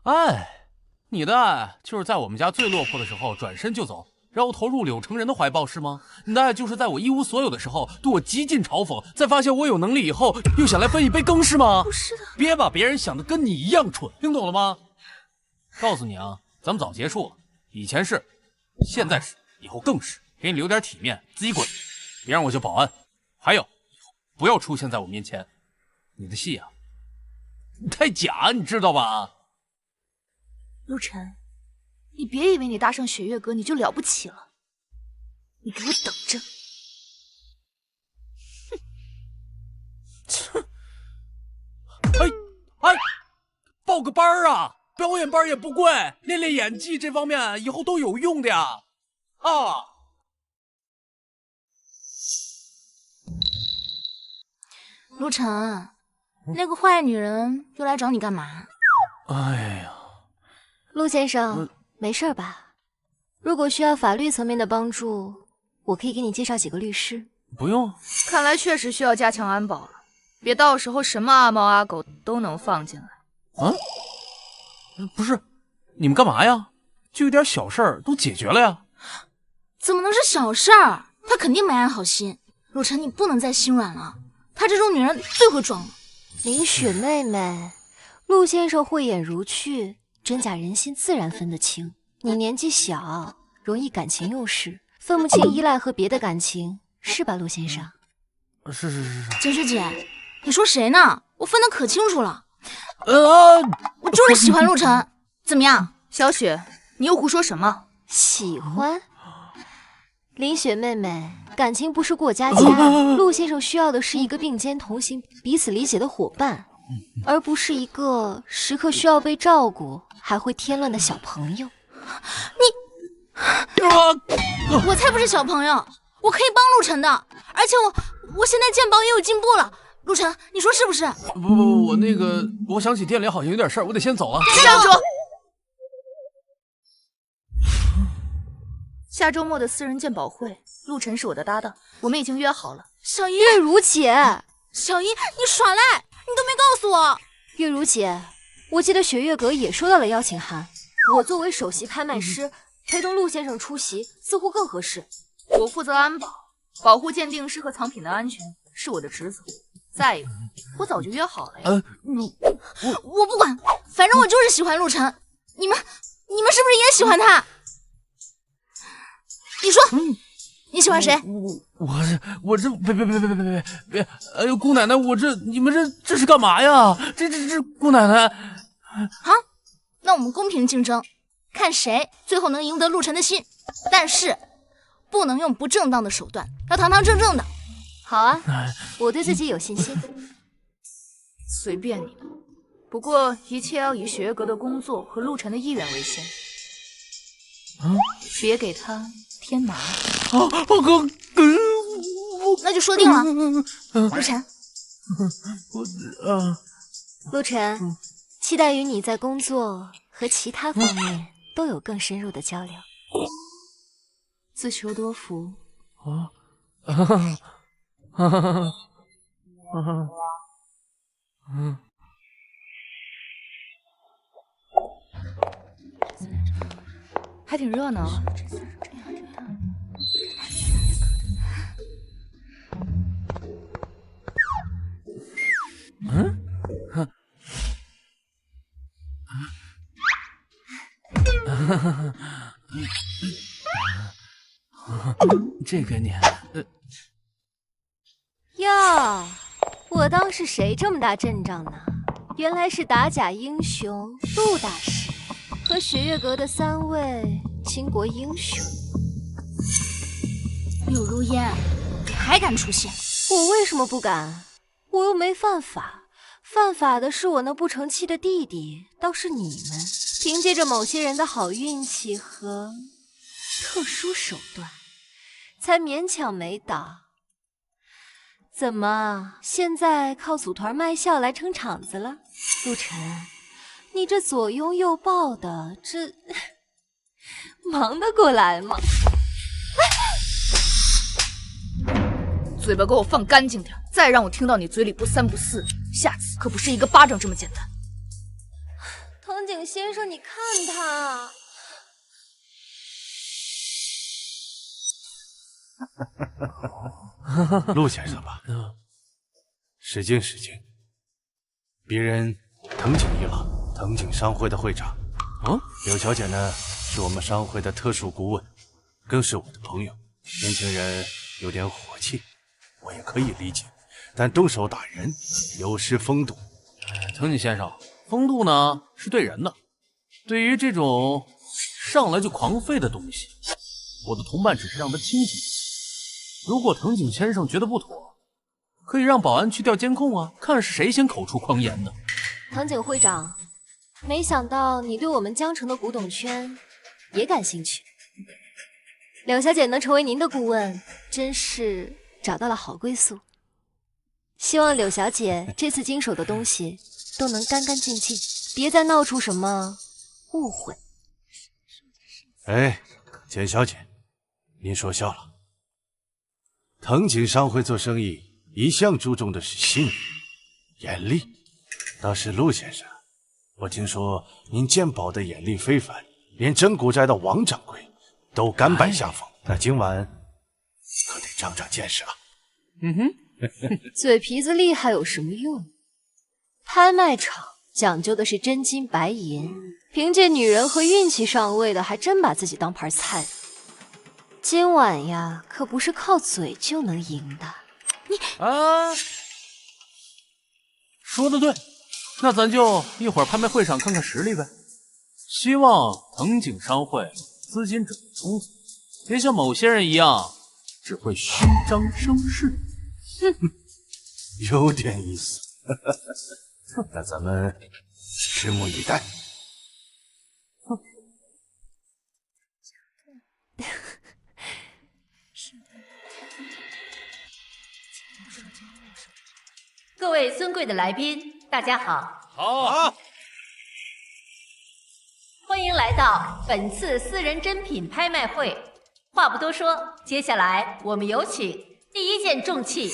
爱，你的爱就是在我们家最落魄的时候转身就走，让我投入柳成人的怀抱，是吗？你的爱就是在我一无所有的时候对我极尽嘲讽，在发现我有能力以后又想来分一杯羹，是吗？不是的，别把别人想的跟你一样蠢，听懂了吗？告诉你啊，咱们早结束了，以前是，现在是，以后更是，给你留点体面，自己滚，别让我叫保安。还有，不要出现在我面前，你的戏啊，太假，你知道吧？陆晨，你别以为你搭上雪月阁你就了不起了，你给我等着！哼！哎，报个班啊！表演班也不贵，练练演技这方面以后都有用的呀！啊！陆晨，那个坏女人又来找你干嘛？哎呀，陆先生，没事吧？如果需要法律层面的帮助，我可以给你介绍几个律师。不用。看来确实需要加强安保了，别到时候什么阿猫阿狗都能放进来。啊？不是，你们干嘛呀？就一点小事儿都解决了呀？怎么能是小事儿？他肯定没安好心。陆晨，你不能再心软了，她这种女人最会装了。林雪妹妹，陆先生慧眼如炬，真假人心自然分得清。你年纪小，容易感情用事，分不清依赖和别的感情，是吧，陆先生？是。简学姐，你说谁呢？我分得可清楚了。我就是喜欢陆晨，怎么样？小雪，你又胡说什么？喜欢？林雪妹妹，感情不是过家家，陆先生需要的是一个并肩同行、彼此理解的伙伴，而不是一个时刻需要被照顾还会添乱的小朋友。我才不是小朋友，我可以帮陆晨的，而且我现在鉴宝也有进步了。陆晨，你说是不是？不，我想起店里好像有点事儿，我得先走了。站住！下周末的私人鉴宝会，陆晨是我的搭档，我们已经约好了。小姨，月如姐，小姨，你耍赖，你都没告诉我。月如姐，我记得雪月阁也收到了邀请函，我作为首席拍卖师，陪同陆先生出席似乎更合适。我负责安保，保护鉴定师和藏品的安全是我的职责。再一个，我早就约好了呀。我不管，反正我就是喜欢陆晨。你们是不是也喜欢他？你说，你喜欢谁？我这别！哎呦，姑奶奶，你们这是干嘛呀？这姑奶奶。好，那我们公平竞争，看谁最后能赢得陆晨的心。但是不能用不正当的手段，要堂堂正正的。好啊，我对自己有信心。随便你，不过一切要以雪月阁的工作和陆晨的意愿为先。别给他添麻烦。那就说定了。陆晨，陆晨，期待与你在工作和其他方面都有更深入的交流。自求多福。还挺热闹。这给你。哟，我当是谁这么大阵仗呢？原来是打假英雄陆大师和雪月阁的3位倾国英雄。柳如烟，你还敢出现？我为什么不敢？我又没犯法，犯法的是我那不成器的弟弟，倒是你们凭借着某些人的好运气和特殊手段，才勉强没倒。怎么，现在靠组团卖笑来撑场子了？陆晨，你这左拥右抱的，这忙得过来吗？嘴巴给我放干净点，再让我听到你嘴里不三不四，下次可不是一个巴掌这么简单。藤井先生，你看他。陆先生吧，使劲使劲。别人藤井一郎，藤井商会的会长。柳小姐呢，是我们商会的特殊顾问，更是我的朋友。年轻人有点火气，我也可以理解，但动手打人有失风度。藤井先生，风度呢是对人的，对于这种上来就狂吠的东西，我的同伴只是让他清醒。如果藤井先生觉得不妥，可以让保安去调监控啊，看是谁先口出狂言的。藤井会长，没想到你对我们江城的古董圈也感兴趣。柳小姐能成为您的顾问，真是找到了好归宿。希望柳小姐这次经手的东西都能干干净净，别再闹出什么误会。哎，简小姐，您说笑了。藤井商会做生意一向注重的是信誉、严厉。倒是陆先生，我听说您鉴宝的眼力非凡，连真古斋的王掌柜都甘拜下风。那今晚可得长长见识了。嘴皮子厉害有什么用？拍卖场讲究的是真金白银，凭借女人和运气上位的，还真把自己当盘菜。今晚呀，可不是靠嘴就能赢的。你说的对，那咱就一会儿拍卖会上看看实力呗。希望藤井商会资金准备充足，别像某些人一样只会虚张声势。有点意思。那咱们拭目以待。各位尊贵的来宾，大家好！好，欢迎来到本次私人珍品拍卖会。话不多说，接下来我们有请第一件重器，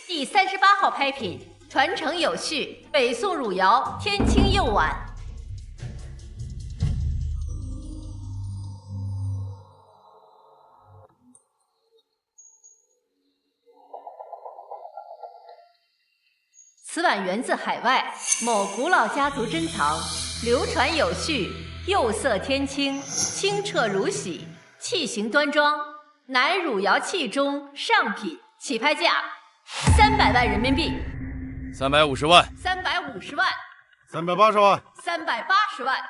第38号拍品，传承有序，北宋汝窑天青釉碗。此碗源自海外某古老家族珍藏，流传有序，釉色天青，清澈如洗，器型端庄，乃汝窑器中上品，起拍价300万人民币350万，350万，380万，380万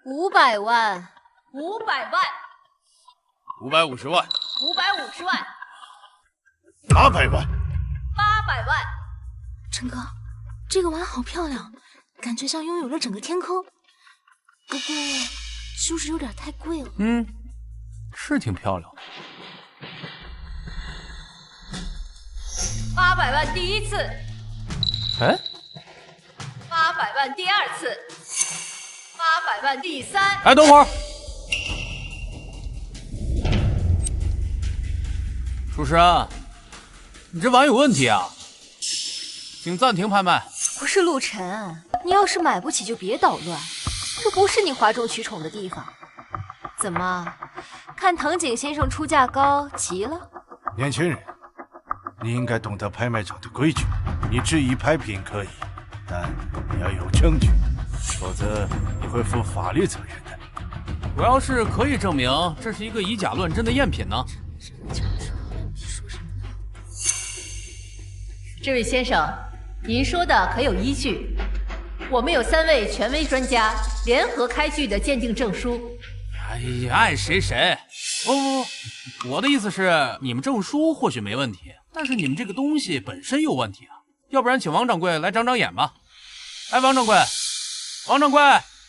，500万，500万，550万，550万，800万，800万。陈哥，这个碗好漂亮，感觉像拥有了整个天空。不过，是不是有点太贵了？是挺漂亮。 800万第一次，哎，800万第二次，800万第三。哎，等会儿，主持人，你这碗有问题啊，请暂停拍卖。不是陆晨，你要是买不起就别捣乱，这不是你哗众取宠的地方。怎么，看藤井先生出价高，急了？年轻人。 你应该懂得拍卖场的规矩，你质疑拍品可以，但你要有证据，否则你会负法律责任的。我要是可以证明这是一个以假乱真的赝品呢？这位先生，您说的可有依据？我们有3位权威专家联合开具的鉴定证书。哎呀，爱谁谁。不，我的意思是，你们证书或许没问题。 但是你们这个东西本身有问题啊，要不然请王掌柜来长长眼吧。哎，王掌柜，王掌柜，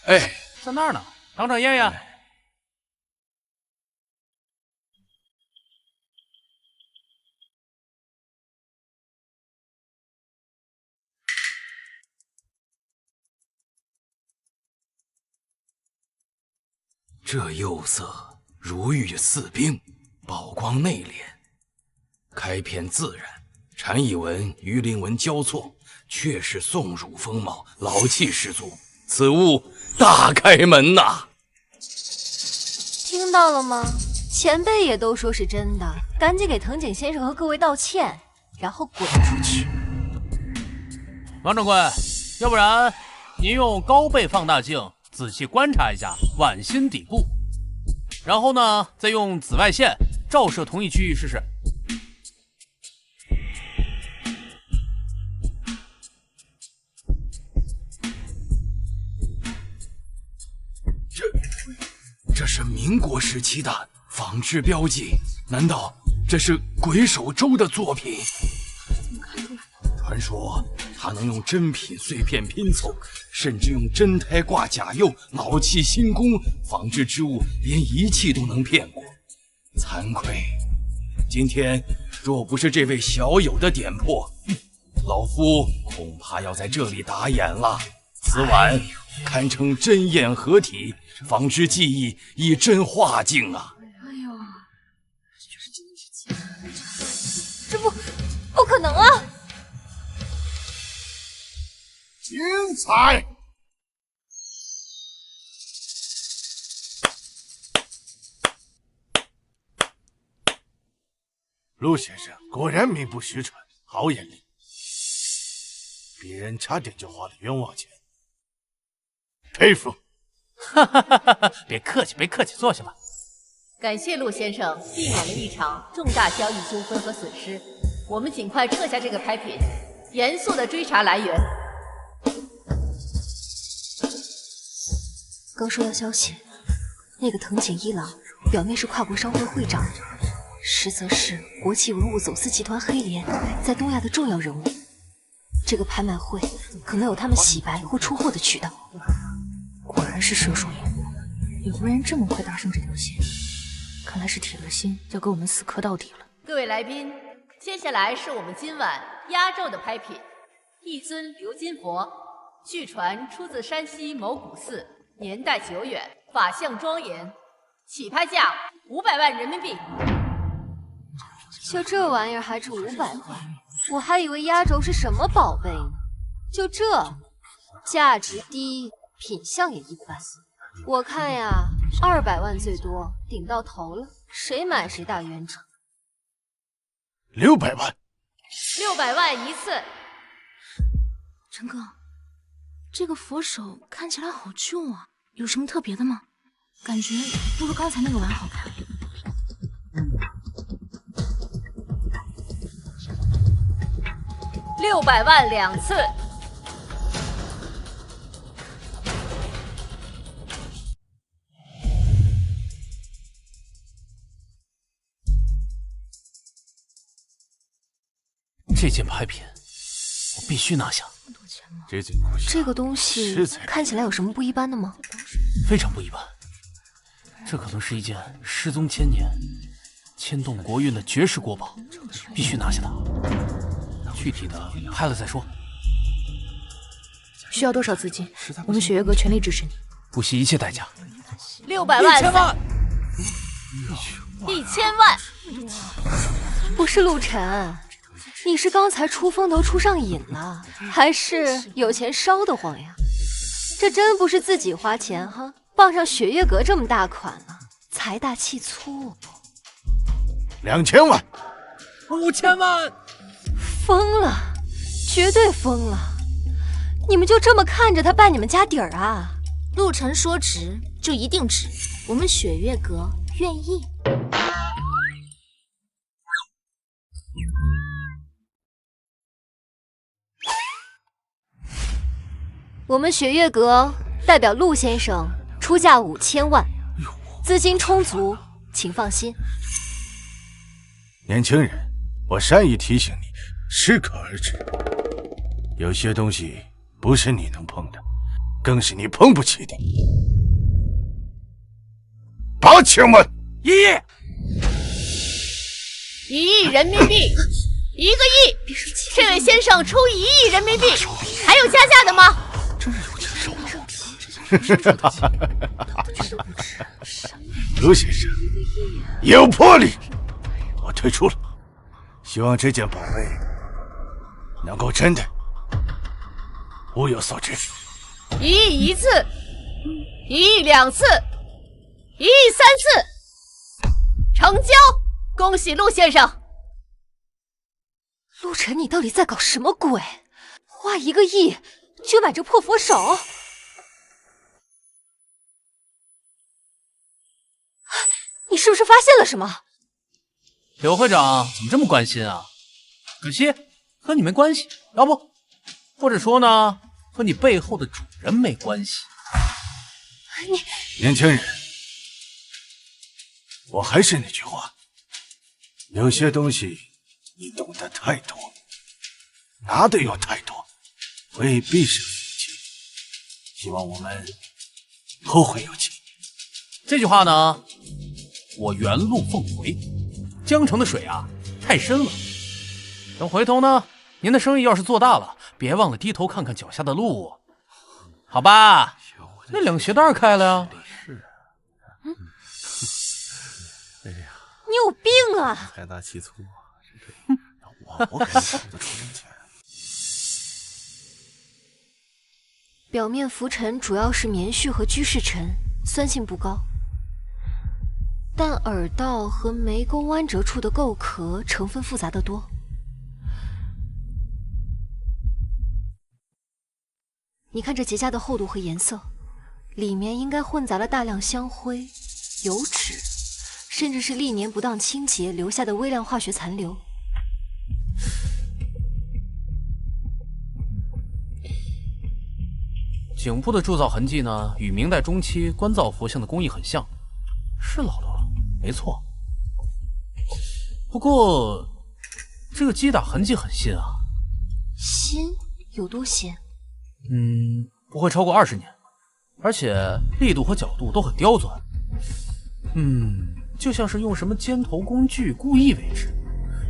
哎，在那儿呢，长长眼呀。这釉色如玉似冰，宝光内敛。开篇自然，禅意文与灵文交错，确是宋儒风貌，老气十足。此物大开门呐！听到了吗？前辈也都说是真的，赶紧给藤井先生和各位道歉，然后滚出去。王掌柜，要不然您用高倍放大镜仔细观察一下碗心底部，然后呢，再用紫外线照射同一区域试试。这是民国时期的仿制标记，难道这是鬼手周的作品？传说他能用真品碎片拼凑，甚至用真胎挂假釉，脑气心功，仿制之物连仪器都能骗过。惭愧，今天若不是这位小友的点破，老夫恐怕要在这里打眼了。此碗堪称真验合体，仿制技艺以真化境啊！哎呦，这不可能啊！精彩！陆先生果然名不虚传，好眼力，别人差点就花了冤枉钱，佩服！别客气，别客气，坐下吧。感谢陆先生避免了一场重大交易纠纷和损失，我们尽快撤下这个拍品，严肃地追查来源。刚收到消息，那个藤井一郎表面是跨国商会会长，实则是国际文物走私集团黑联在东亚的重要人物。这个拍卖会可能有他们洗白或出货的渠道。果然是蛇鼠眼，有个人这么快搭上这条线，看来是铁了心要跟我们死磕到底了。各位来宾，接下来是我们今晚压轴的拍品，一尊鎏金佛，据传出自山西某古寺，年代久远，法相庄严，起拍价500万人民币。就这玩意儿还值500万？我还以为压轴是什么宝贝呢。就这，价值低，品相也一般。我看呀，200万最多，顶到头了，谁买谁大冤种。600万，600万一次。陈哥，这个佛手看起来好旧啊，有什么特别的吗？感觉不如刚才那个碗好看。600万2次。这件拍品，我必须拿下。这个东西看起来有什么不一般的吗？非常不一般，这可能是一件失踪千年、牵动国运的绝世国宝，必须拿下它。具体的拍了再说。需要多少资金？我们雪月阁全力支持你，不惜一切代价。 600万，1000万，1000万。不是陆晨，你是刚才出风头出上瘾了，还是有钱烧得慌呀？这真不是自己花钱哈，傍上雪月阁这么大款了，财大气粗。2000万，5000万，疯了，绝对疯了！你们就这么看着他败你们家底儿啊？陆晨说值就一定值，我们雪月阁愿意。我们雪月阁代表陆先生出价5000万，资金充足，请放心。年轻人，我善意提醒你，适可而止。有些东西不是你能碰的，更是你碰不起的。8000万，1亿，1亿人民币，1个亿。别生气，这位先生出1亿人民币，还有加价的吗？真是有钱收了。陆先生有魄力，我退出了。希望这件宝贝能够真的物有所值。1亿1次，1亿2次，1亿3次，成交！恭喜陆先生。陆晨，你到底在搞什么鬼？花1个亿就买这破佛手？你是不是发现了什么？柳会长怎么这么关心啊？可惜和你没关系，要不，或者说呢，和你背后的主人没关系。年轻人，我还是那句话，有些东西你懂得太多，拿的又太多，未必是福气。希望我们后会有期。这句话呢，我原路奉回。江城的水啊，太深了。等回头呢，您的生意要是做大了，别忘了低头看看脚下的路，好吧？那两鞋带开了呀。哎呀，你有病啊！财大气粗啊！我肯定出得出这钱。表面浮尘主要是棉絮和居士尘，酸性不高。但耳道和眉沟弯折处的垢壳成分复杂得多。你看这结痂的厚度和颜色，里面应该混杂了大量香灰、油脂，甚至是历年不当清洁留下的微量化学残留。颈部的铸造痕迹呢，与明代中期官造佛像的工艺很像，是老的。没错，不过这个击打痕迹很新啊。新？有多新？不会超过20年，而且力度和角度都很刁钻。就像是用什么尖头工具故意为之，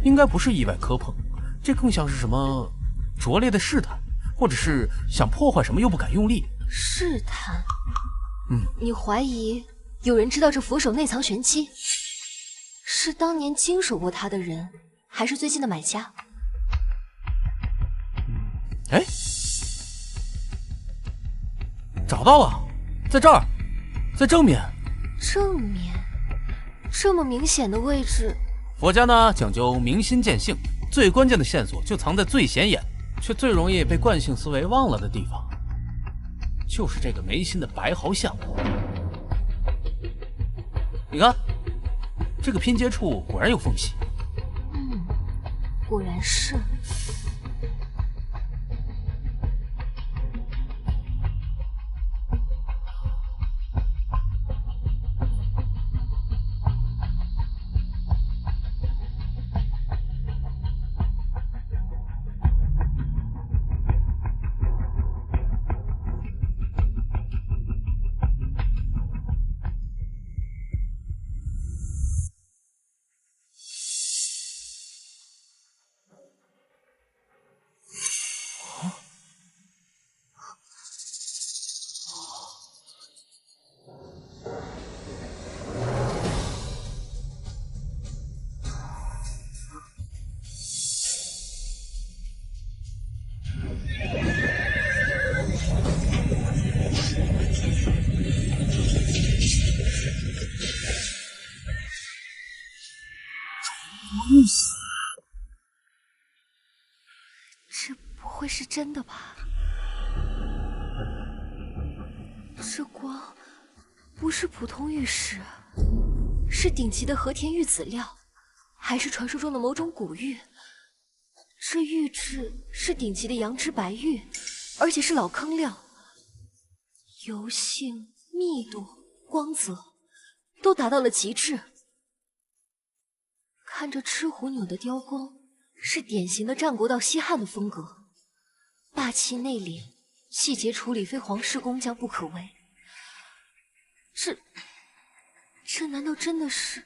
应该不是意外磕碰，这更像是什么拙劣的试探，或者是想破坏什么又不敢用力。试探？你怀疑有人知道这佛手内藏玄机？是当年经手过它的人，还是最近的买家？哎，找到了，在这儿，在正面。正面？这么明显的位置？佛家呢讲究明心见性，最关键的线索就藏在最显眼，却最容易被惯性思维忘了的地方，就是这个眉心的白毫像。你看，这个拼接处果然有缝隙。果然是。这不会是真的吧？这光不是普通玉石，是顶级的和田玉籽料，还是传说中的某种古玉？这玉质是顶级的羊脂白玉，而且是老坑料，油性、密度、光泽都达到了极致。看着赤狐钮的雕工，是典型的战国到西汉的风格，霸气内敛，细节处理非皇室工匠不可为。这难道真的是？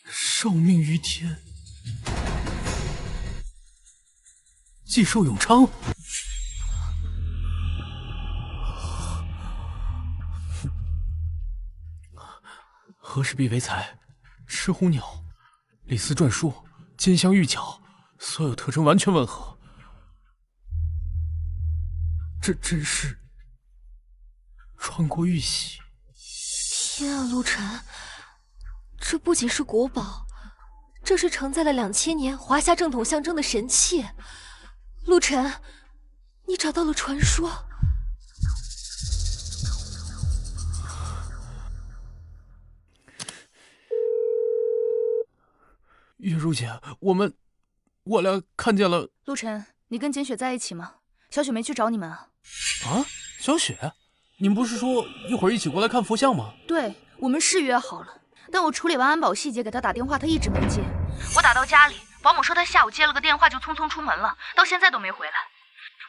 受命于天，既寿永昌。氏璧为材，赤狐鸟，李斯篆书，金镶玉角，所有特征完全吻合。这真是穿过玉玺！天啊，陆晨，这不仅是国宝，这是承载了2000年华夏正统象征的神器。陆晨，你找到了传说。月如姐，我俩看见了。陆晨，你跟简雪在一起吗？小雪没去找你们啊？啊，小雪，你们不是说一会儿一起过来看佛像吗？对，我们是约好了，但我处理完安保细节，给他打电话，他一直没接。我打到家里，保姆说他下午接了个电话就匆匆出门了，到现在都没回来。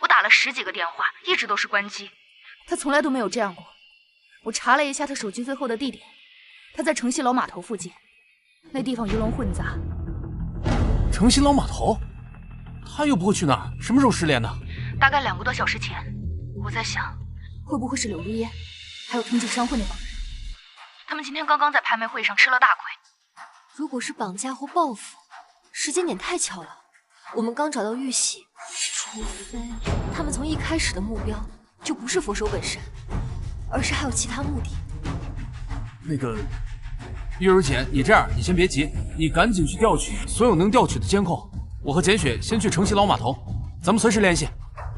我打了10几个电话，一直都是关机。他从来都没有这样过。我查了一下他手机最后的地点，他在城西老码头附近，那地方鱼龙混杂。城西老码头？他又不会去那儿，什么时候失联的？大概2个多小时前。我在想，会不会是柳如烟，还有藤井商会那帮人？他们今天刚刚在拍卖会上吃了大亏。如果是绑架或报复，时间点太巧了。我们刚找到玉玺，除非他们从一开始的目标就不是佛手本身，而是还有其他目的。那个，月如姐，你这样，你先别急，你赶紧去调取所有能调取的监控。我和简雪先去城西老码头，咱们随时联系。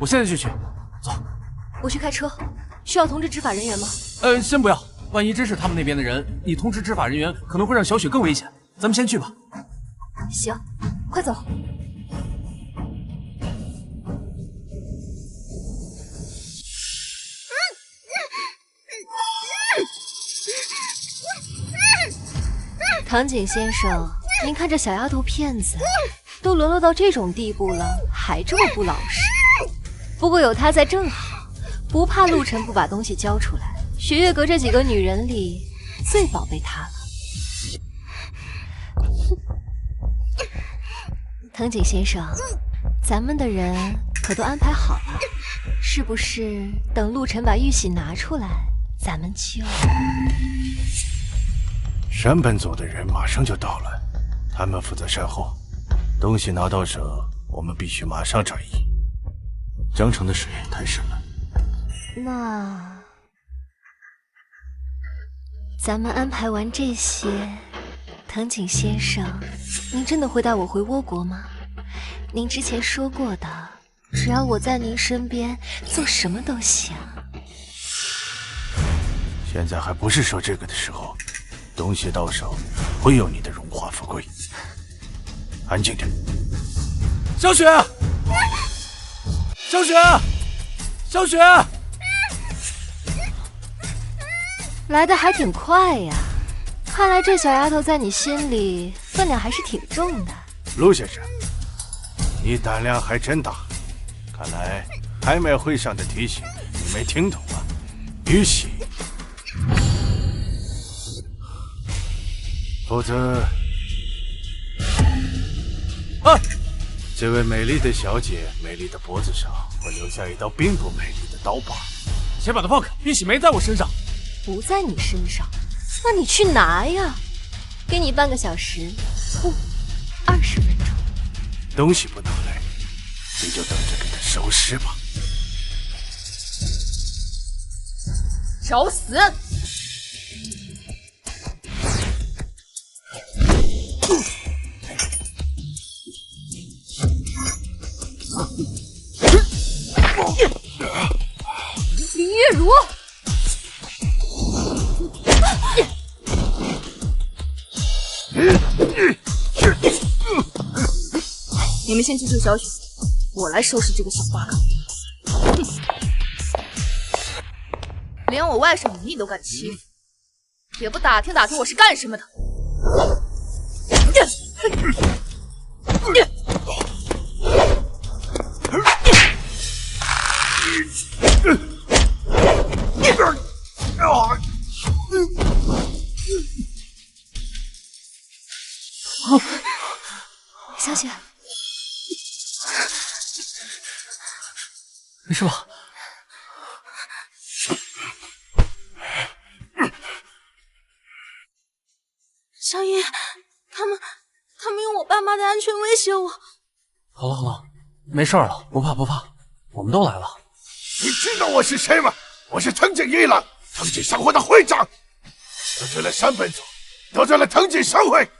我现在就去，走。我去开车，需要通知执法人员吗？先不要，万一真是他们那边的人，你通知执法人员可能会让小雪更危险。咱们先去吧。行，快走。唐景先生，您看这小丫头片子，都沦落到这种地步了，还这么不老实。不过有她在正好，不怕陆晨不把东西交出来。雪月阁这几个女人里，最宝贝她了。藤井先生，咱们的人可都安排好了，是不是等陆晨把玉玺拿出来，咱们就……山本组的人马上就到了，他们负责善后，东西拿到手，我们必须马上转移。江城的水太深了，那咱们安排完这些，藤井先生，您真的会带我回倭国吗？您之前说过的，只要我在您身边，做什么都行。现在还不是说这个的时候，东西到手会有你的荣华富贵。安静点。小雪，小雪，小雪，来的还挺快呀，看来这小丫头在你心里分量还是挺重的。陆先生，你胆量还真大，看来拍卖会上的提醒你没听懂啊。玉玺，否则，这位美丽的小姐美丽的脖子上会留下一道并不美丽的刀疤。先把它放开，玉玺没在我身上。不在你身上，那你去拿呀。给你半个小时，不，20分钟。东西不拿来，你就等着给他收尸吧。找死！林月如，你们先去救小雪，我来收拾这个小八嘎。连我外甥你都敢欺负，也不打听打听我是干什么的。小雪，没事吧？小姨，他们用我爸妈的安全威胁我。好了，没事了，不怕，我们都来了。你知道我是谁吗？我是藤井一郎，藤井商会的会长。得罪了山本组，得罪了藤井商会，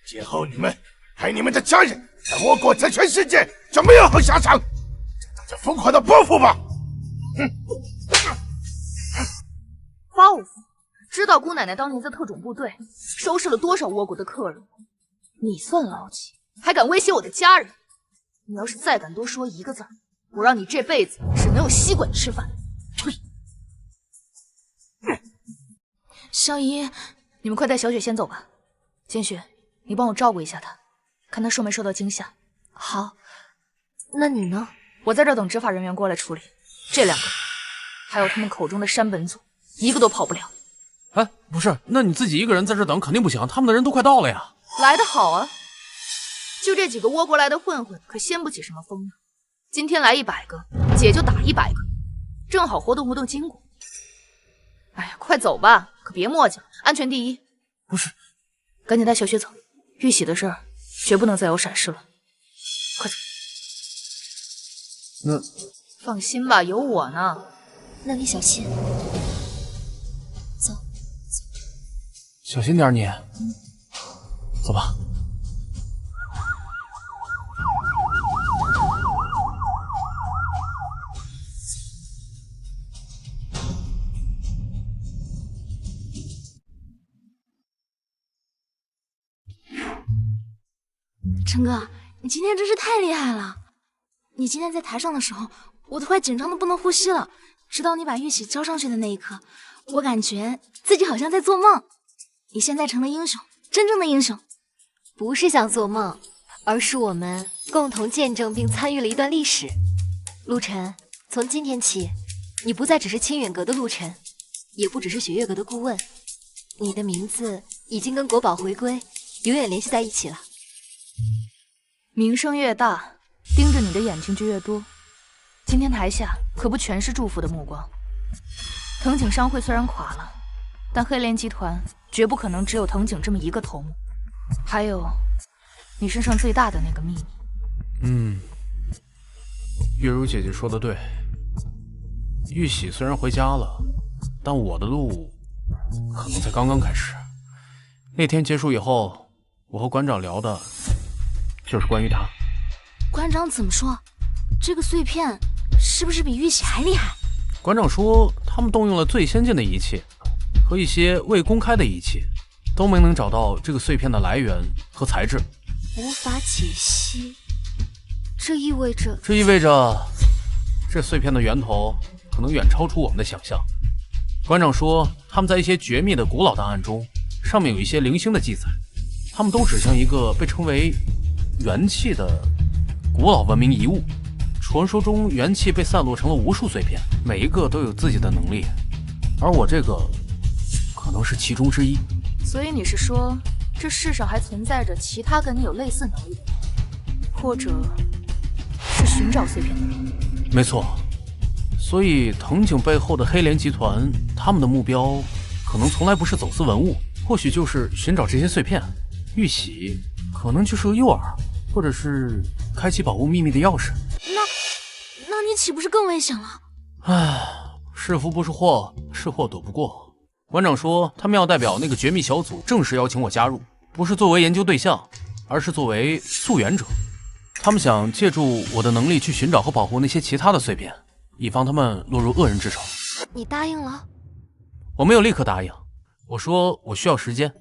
今后你们还有你们的家人在我国，在全世界就没有好下场。大家疯狂的报复吧！报复？知道姑奶奶当年在特种部队收拾了多少倭国的客人？你算老几？还敢威胁我的家人？你要是再敢多说一个字，我让你这辈子只能用吸管吃饭。呸！小姨，你们快带小雪先走吧。建雪，你帮我照顾一下她，看她受没受到惊吓。好。那你呢？我在这等执法人员过来处理。这两个，还有他们口中的山本组，一个都跑不了。哎，不是，那你自己一个人在这等肯定不行，他们的人都快到了呀。来得好啊！就这几个倭国来的混混，可掀不起什么风呢。今天来100个，姐就打100个，正好活动活动筋骨。哎呀，快走吧，可别磨叽了，安全第一。不是，赶紧带小雪走，玉玺的事儿绝不能再有闪失了。快走。那放心吧，有我呢。那你小心。走，小心点你。走吧。陈哥，你今天真是太厉害了！你今天在台上的时候，我都快紧张的不能呼吸了。直到你把玉玺交上去的那一刻，我感觉自己好像在做梦。你现在成了英雄，真正的英雄。不是像做梦，而是我们共同见证并参与了一段历史。陆晨，从今天起，你不再只是清远阁的陆晨，也不只是雪月阁的顾问，你的名字已经跟国宝回归永远联系在一起了。名声越大，盯着你的眼睛就越多。今天台下可不全是祝福的目光。藤井商会虽然垮了，但黑莲集团绝不可能只有藤井这么一个头目。还有，你身上最大的那个秘密。月如姐姐说的对，玉玺虽然回家了，但我的路可能才刚刚开始。那天结束以后，我和馆长聊的就是关于他。馆长怎么说？这个碎片是不是比玉玺还厉害？馆长说他们动用了最先进的仪器和一些未公开的仪器，都没能找到这个碎片的来源和材质，无法解析。这意味着这碎片的源头可能远超出我们的想象。馆长说他们在一些绝密的古老档案中，上面有一些零星的记载，他们都指向一个被称为元气的古老文明遗物。传说中元气被散落成了无数碎片，每一个都有自己的能力，而我这个可能是其中之一。所以你是说，这世上还存在着其他跟你有类似能力的人，或者是寻找碎片的人？没错，所以藤井背后的黑莲集团，他们的目标可能从来不是走私文物，或许就是寻找这些碎片。玉玺可能就是个诱饵，或者是开启保护秘密的钥匙。那你岂不是更危险了？唉，是福不是祸，是祸躲不过。馆长说他们要代表那个绝密小组正式邀请我加入，不是作为研究对象，而是作为溯源者。他们想借助我的能力去寻找和保护那些其他的碎片，以防他们落入恶人之手。你答应了？我没有立刻答应，我说我需要时间，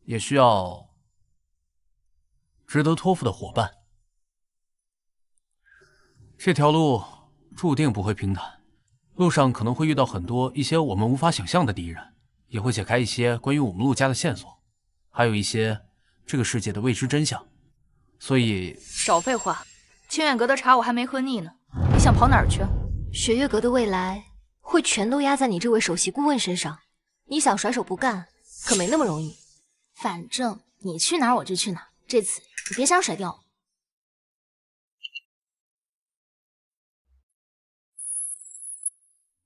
也需要值得托付的伙伴。这条路注定不会平坦，路上可能会遇到一些我们无法想象的敌人，也会解开一些关于我们陆家的线索，还有一些这个世界的未知真相。所以少废话，清远阁的茶我还没喝腻呢，你想跑哪儿去？雪月阁的未来会全都压在你这位首席顾问身上，你想甩手不干可没那么容易。反正你去哪儿我就去哪儿，这次你别想甩掉我。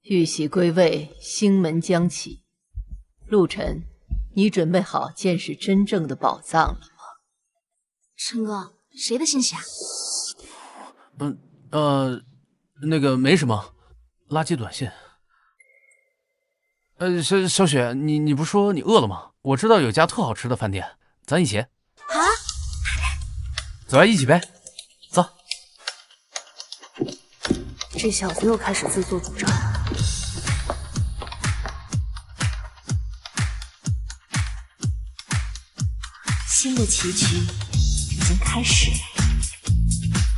玉玺归位，星门将起。陆晨，你准备好见识真正的宝藏了吗？陈哥，谁的信息啊？那个没什么，垃圾短信。小雪，你不是说你饿了吗？我知道有家特好吃的饭店，咱一起。啊？走啊，一起呗。走。这小子又开始自作主张。新的棋局已经开始了。